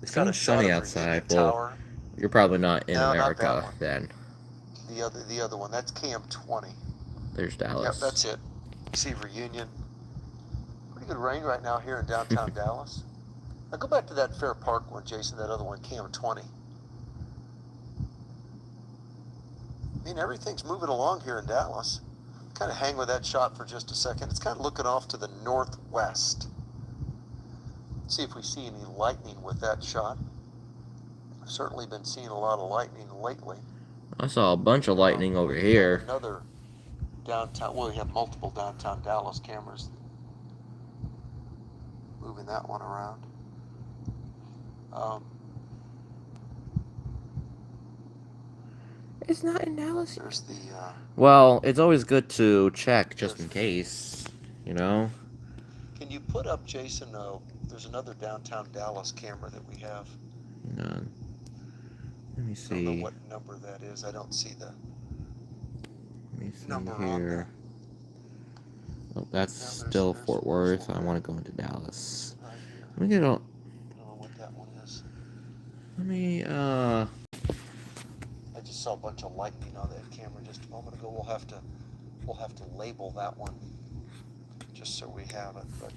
It's got kind a of shot sunny of outside. Virginia Well, Tower. you're probably not in No, not that America one. then. The other one. That's Cam 20. There's Dallas. Yep, that's it. You see Reunion. Pretty good rain right now here in downtown Dallas. Now go back to that Fair Park one, Jason. That other one, Cam 20. I mean, everything's moving along here in Dallas. Kind of hang with that shot for just a second. It's kind of looking off to the northwest. See if we see any lightning with that shot. I've certainly been seeing a lot of lightning lately. I saw a bunch of lightning over here. Another downtown. Well, we have multiple downtown Dallas cameras. Moving that one around. It's not in Dallas. There's the. Well, it's always good to check just in case, you know? Can you put up, Jason? There's another downtown Dallas camera that we have. None. Let me I don't know see. what number that is. I don't see the Let me see number on here. there. Oh, that's still Fort Worth. I want to go into Dallas. Right here. Let me get all. I don't know what that one is. Let me, I just saw a bunch of lightning on that camera just a moment ago. We'll have to label that one just so we have it. But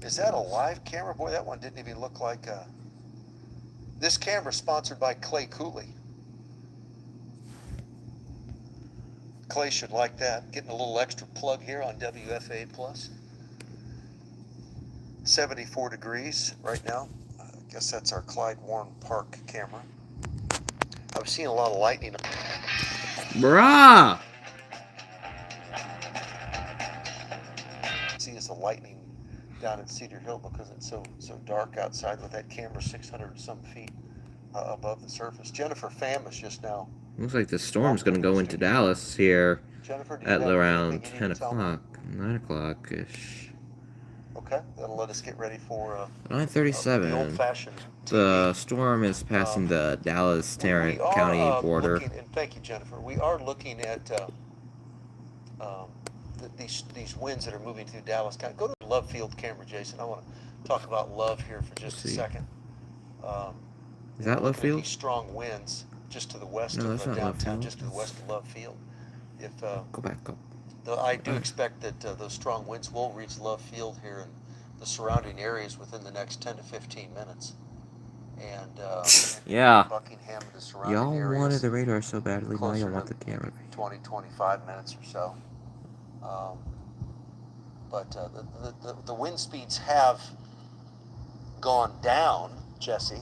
is that a live camera? Boy, that one didn't even look like. This camera is sponsored by Clay Cooley. Clay should like that. Getting a little extra plug here on WFA Plus. 74 degrees right now. I guess that's our Clyde Warren Park camera. I've seen a lot of lightning. Bruh! See is the lightning down at Cedar Hill because it's so dark outside with that camera 600 and some feet above the surface. Jennifer Pham is just now. Looks like the storm's gonna go into Dallas here Jennifer, do you at have around anything you 10 need to tell me? o'clock, 9 o'clock-ish. Okay, that'll let us get ready for the 9:37. old-fashioned The storm is passing the Dallas-Tarrant we are, County border. Looking, and thank you, Jennifer. We are looking at these winds that are moving through Dallas County. Go to the Love Field camera, Jason. I want to talk about Love here for just a see. second. Is that Love looking at Field? These strong winds just to the west No, of that's not Love downtown, Field. just to the west of Love Field. If Go back up. I do expect that those strong winds will reach Love Field here and the surrounding areas within the next 10 to 15 minutes. and Yeah. Buckingham and the surrounding Y'all areas. wanted the radar so badly, now Closer y'all want to the camera. 20, 25 minutes or so. But the wind speeds have gone down, Jesse,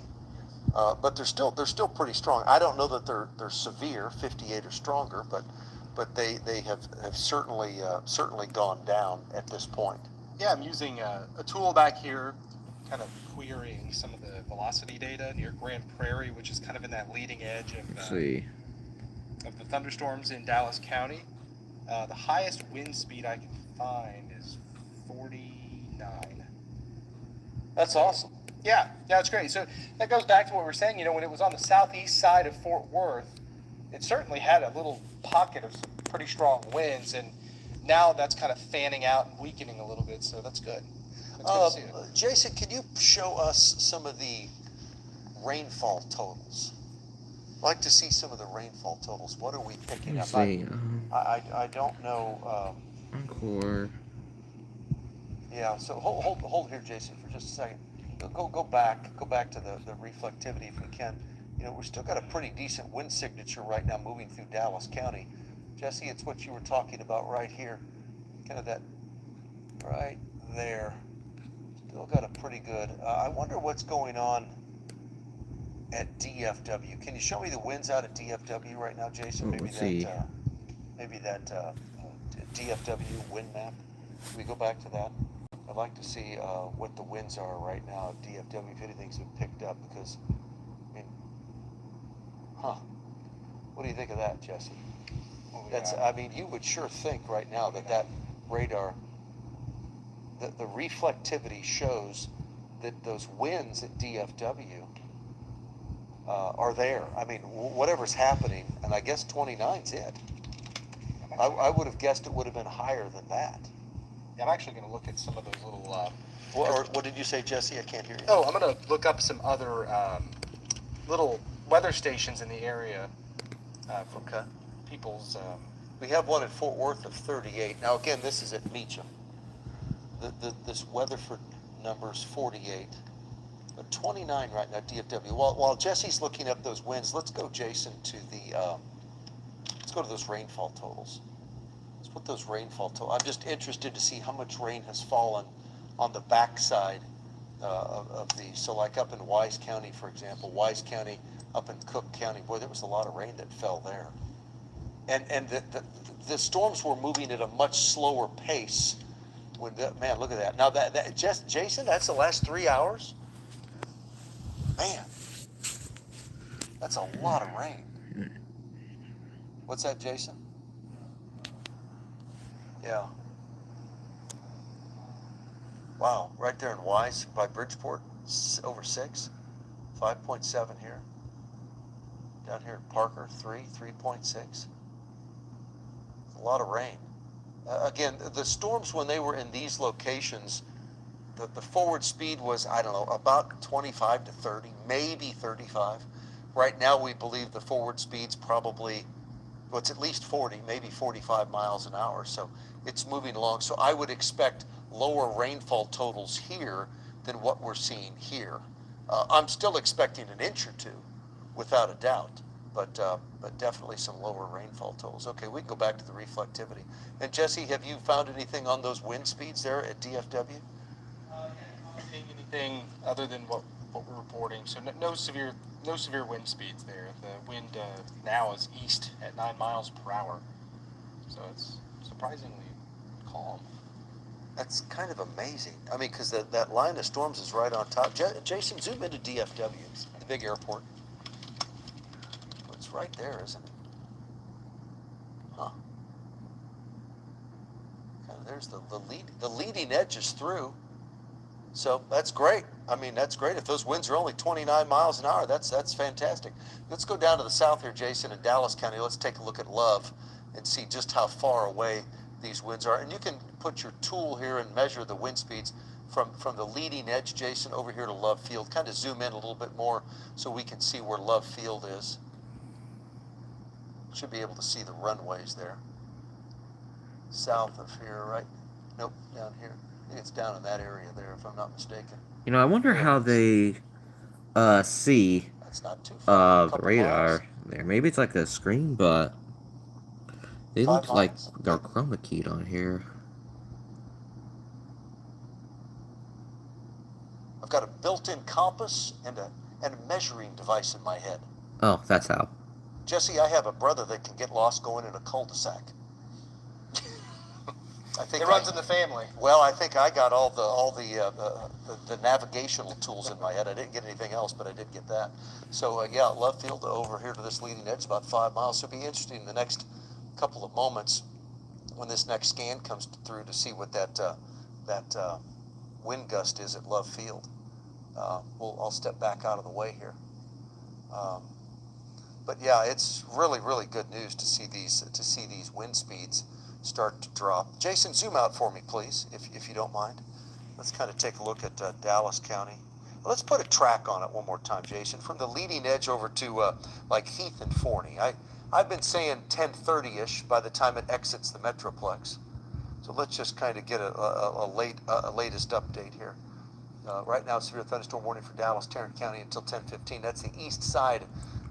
but they're still pretty strong. I don't know that they're severe, 58 or stronger, but they have certainly gone down at this point. Yeah, I'm using a tool back here, kind of querying some of the velocity data near Grand Prairie, which is kind of in that leading edge Let's see. of the thunderstorms in Dallas County. The highest wind speed I can find is 49. That's awesome. Yeah, it's great. So that goes back to what we were saying. You know, when it was on the southeast side of Fort Worth, it certainly had a little pocket of some pretty strong winds, and now that's kind of fanning out and weakening a little bit. So that's good. That's good to see it. Jason, can you show us some of the rainfall totals? I'd like to see some of the rainfall totals. What are we picking Let's up? see. I don't know. Encore. Yeah. So hold here, Jason, for just a second. Go back to the reflectivity if we can. You know, we're still got a pretty decent wind signature right now moving through Dallas County. Jesse, it's what you were talking about right here, kind of that right there. Still got a pretty good. I wonder what's going on at DFW. Can you show me the winds out at DFW right now, Jason? Maybe let's see. Maybe that DFW wind map. Can we go back to that? I'd like to see what the winds are right now at DFW, if anything's been picked up, because, I mean, what do you think of that, Jesse? I mean, you would sure think right now that radar, the reflectivity shows that those winds at DFW are there. I mean, whatever's happening, and I guess 29's it. I would have guessed it would have been higher than that. I'm actually going to look at some of those little. What did you say, Jesse? I can't hear you. Oh, I'm going to look up some other little weather stations in the area. Okay. People's. We have one at Fort Worth of 38. Now, again, this is at Meacham. This Weatherford number is 48, but 29 right now, DFW. While Jesse's looking up those winds, let's go, Jason, to let's go to those rainfall totals. Let's put those rainfall totals. I'm just interested to see how much rain has fallen on the backside of these. So, like up in Wise County, for example, Wise County, up in Cook County, boy, there was a lot of rain that fell there. And the storms were moving at a much slower pace. Man, look at that. Now Jason, that's the last 3 hours. Man, that's a lot of rain. What's that, Jason? Yeah. Wow, right there in Wise by Bridgeport, over 6, 5.7 here. Down here at Parker, 3.6. A lot of rain. Again, the storms, when they were in these locations, the forward speed was, I don't know, about 25 to 30, maybe 35. Right now, we believe the forward speed's probably, well, it's at least 40, maybe 45 miles an hour. So it's moving along. So I would expect lower rainfall totals here than what we're seeing here. I'm still expecting an inch or two, without a doubt. But definitely some lower rainfall totals. Okay, we can go back to the reflectivity. And Jesse, have you found anything on those wind speeds there at DFW? Not seeing anything other than what we're reporting. So no severe wind speeds there. The wind now is east at 9 miles per hour. So it's surprisingly calm. That's kind of amazing. I mean, because that line of storms is right on top. Jason, zoom into DFW, the big airport. It's right there, isn't it? Huh. Kind of, there's the leading edge is through. So that's great. I mean, that's great. If those winds are only 29 miles an hour, that's fantastic. Let's go down to the south here, Jason, in Dallas County. Let's take a look at Love and see just how far away these winds are. And you can put your tool here and measure the wind speeds from the leading edge, Jason, over here to Love Field. Kind of zoom in a little bit more so we can see where Love Field is. Should be able to see the runways there. South of here, right? Nope, down here. I think it's down in that area there, if I'm not mistaken. You know, I wonder how they see That's not too far. the radar there. Maybe it's like a screen, but they 5 look like miles. they're chroma keyed on here. I've got a built-in compass and a measuring device in my head. Oh, that's how. Jesse, I have a brother that can get lost going in a cul-de-sac. I think It runs in the family. Well, I think I got all the navigational tools in my head. I didn't get anything else, but I did get that. So yeah, Love Field over here to this leading edge, about 5 miles. So it'll be interesting in the next couple of moments when this next scan comes through to see what that wind gust is at Love Field. I'll step back out of the way here. But yeah, it's really, really good news to see these wind speeds start to drop. Jason, zoom out for me, please, if you don't mind. Let's kind of take a look at Dallas County. Let's put a track on it one more time, Jason, from the leading edge over to like Heath and Forney. I've been saying 10:30-ish by the time it exits the Metroplex. So let's just kind of get a latest update here. Right now, severe thunderstorm warning for Dallas, Tarrant County until 10:15. That's the east side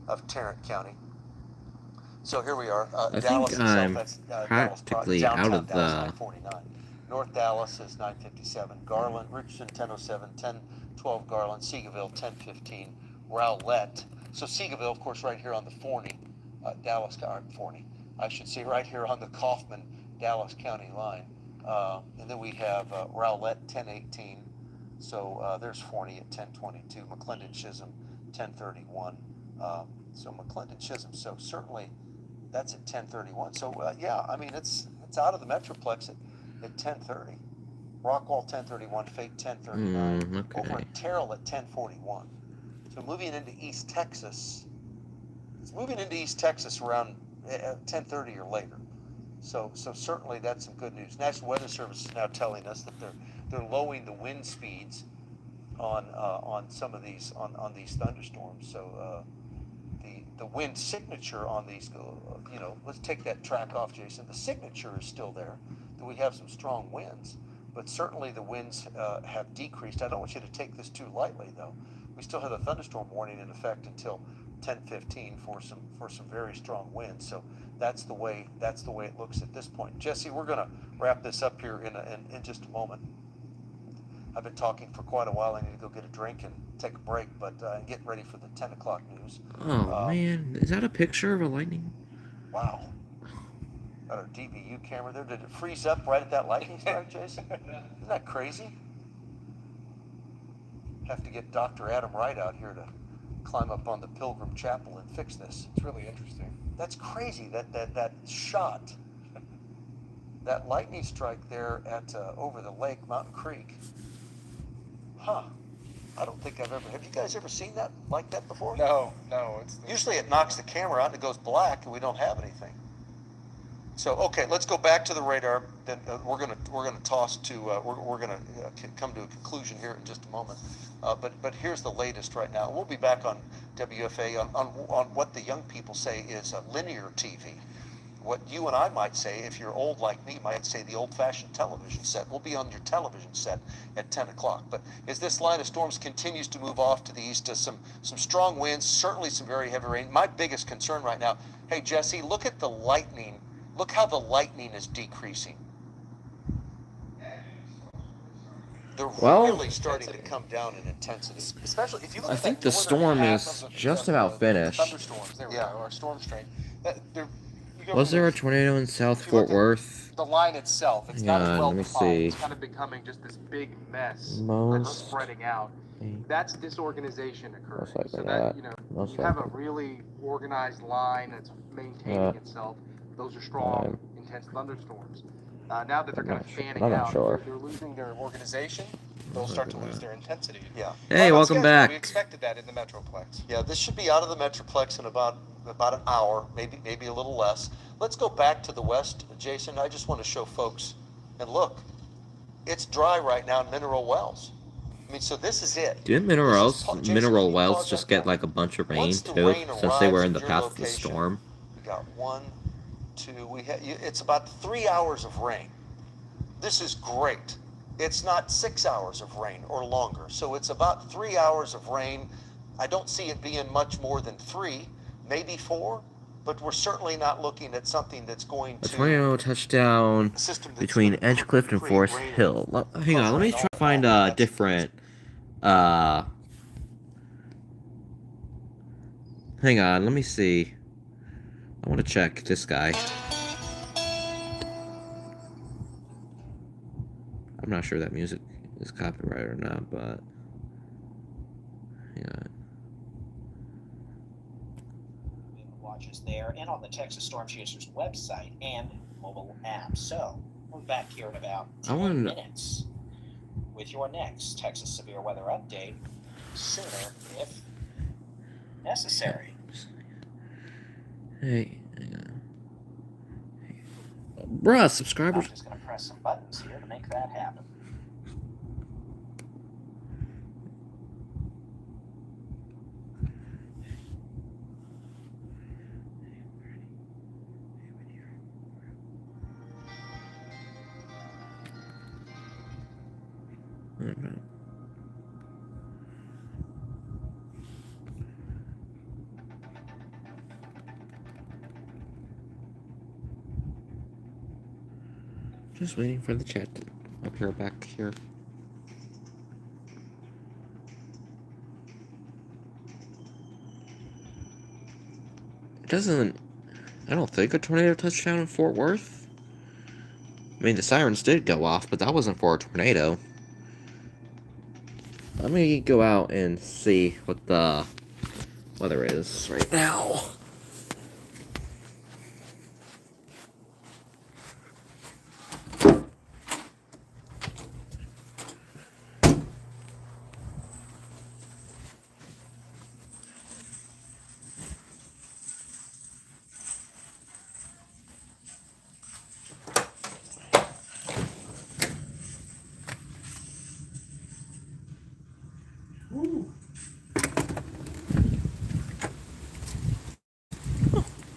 of Tarrant County. So here we are. I Dallas think itself, I'm that's practically out downtown of Dallas, the. 949. North Dallas is 957. Garland, Richardson 1007, 1012 Garland, Seagoville 1015, Rowlett. So Seagoville, of course, right here on the Forney, Dallas, Forney, I should say, right here on the Kaufman Dallas County line. And then we have Rowlett 1018. So there's Forney at 1022, McClendon Chisholm 1031. So McClendon Chisholm. So certainly that's at 1031. So yeah, I mean it's out of the Metroplex at 1030. Rockwall 1031, Fate 1039. Okay. Over at Terrell at 1041. So moving into East Texas. It's moving into East Texas around 1030 or later. So certainly that's some good news. National Weather Service is now telling us that they're lowering the wind speeds on some of these on these thunderstorms. So the wind signature on these, let's take that track off, Jason. The signature is still there, that we have some strong winds, but certainly the winds have decreased. I don't want you to take this too lightly, though. We still have a thunderstorm warning in effect until 10:15 for some very strong winds. So that's the way it looks at this point. Jesse, we're going to wrap this up here in just a moment. I've been talking for quite a while. I need to go get a drink and take a break, but get ready for the 10 o'clock news. Oh man, is that a picture of a lightning? Wow. Got our DVU camera there. Did it freeze up right at that lightning strike, Jason? Isn't that crazy? Have to get Dr. Adam Wright out here to climb up on the Pilgrim Chapel and fix this. It's really interesting. That's crazy, that shot. That lightning strike there at over the lake, Mountain Creek. Huh. I don't think I've ever. Have you guys ever seen that like that before? No. Usually it knocks the camera out and it goes black and we don't have anything. So okay, let's go back to the radar. Then we're gonna toss to we're gonna come to a conclusion here in just a moment. But here's the latest right now. We'll be back on WFA on what the young people say is linear TV. What you and I might say, if you're old like me, might say the old-fashioned television set. We'll be on your television set at 10 o'clock. But as this line of storms continues to move off to the east, some strong winds, certainly some very heavy rain. My biggest concern right now, hey, Jesse, look at the lightning. Look how the lightning is decreasing. They're really starting to come down in intensity. Especially if you look I at think that the northern storm half is of the- just the- about the finished. Thunderstorms, there we go, or storm strain. Was there a tornado in South if you Fort look at Worth? The line itself, it's Hang not as on, well let me defined. see. It's kind of becoming just this big mess that's Most spreading out. That's disorganization occurring. Most likely So not. that Most you have a likely. really organized line that's maintaining itself. Those are strong, intense thunderstorms. Now that they're kind of fanning I'm not out, sure. they're losing their organization. They'll start to lose their intensity. Yeah. Hey, welcome We back. expected that in the Metroplex. Yeah, this should be out of the Metroplex in about an hour, maybe a little less. Let's go back to the west, Jason. I just want to show folks, and look, it's dry right now in Mineral Wells. I mean, so this is it. Didn't This is Jason, mineral can you wells pause just that get like a bunch of rain Once the too, rain since they were arrives in the at your path of the location, storm? We got 1, 2. It's about 3 hours of rain. This is great. It's not 6 hours of rain or longer. So it's about 3 hours of rain. I don't see it being much more than 3, maybe 4, but we're certainly not looking at something that's going A to tornado touchdown a system that's between gonna Edgecliff and create Forest rain Hill. Hang on, let me try to find a different. Hang on, let me see. I want to check this guy. I'm not sure that music is copyrighted or not, but hang on. Watches there and on the Texas Storm Chasers website and mobile app. So we're back here in about 10 minutes with your next Texas severe weather update, sooner if necessary. Hey, hang on. Bruh, subscribers. I'm just going to press some buttons here to make that happen. Okay. Just waiting for the chat to appear back here. It doesn't. I don't think a tornado touchdown in Fort Worth. I mean, the sirens did go off, but that wasn't for a tornado. Let me go out and see what the weather is right now.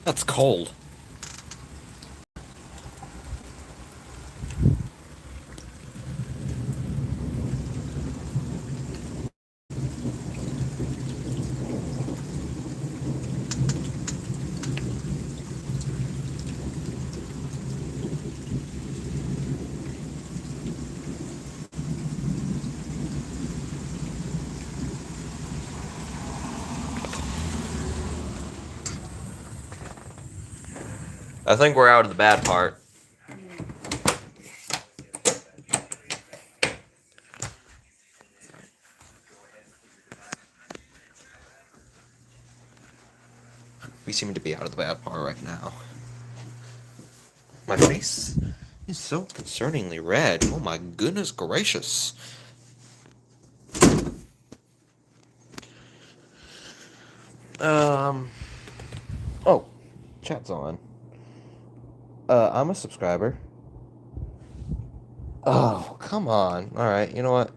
That's cold. I think we're out of the bad part. We seem to be out of the bad part right now. My face is so concerningly red. Oh my goodness gracious. Oh, chat's on. I'm a subscriber. Oh, come on. Alright, you know what?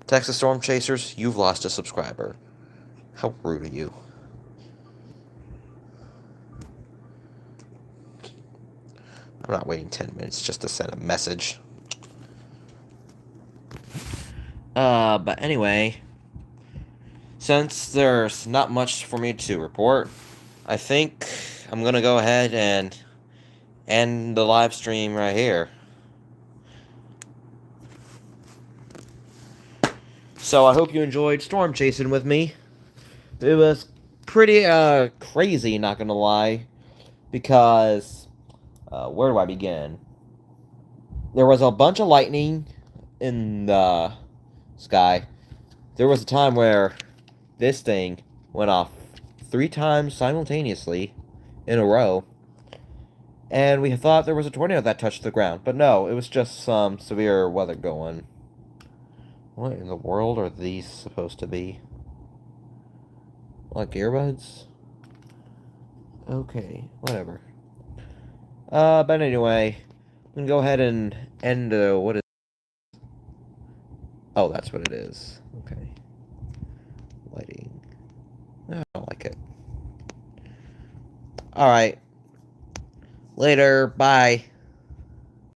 Texas Storm Chasers, you've lost a subscriber. How rude of you. I'm not waiting 10 minutes just to send a message. But anyway, since there's not much for me to report, I think I'm gonna go ahead and end the live stream right here. So I hope you enjoyed storm chasing with me. It was pretty crazy, not gonna lie, because where do I begin? There was a bunch of lightning in the sky. There was a time where this thing went off 3 times simultaneously in a row, and we thought there was a tornado that touched the ground, but no, it was just some severe weather going. What in the world are these supposed to be? Like earbuds? Okay, whatever. But anyway, I'm gonna go ahead and end, what is... Oh, that's what it is. Okay. Lighting. I don't like it. Alright. Later, bye.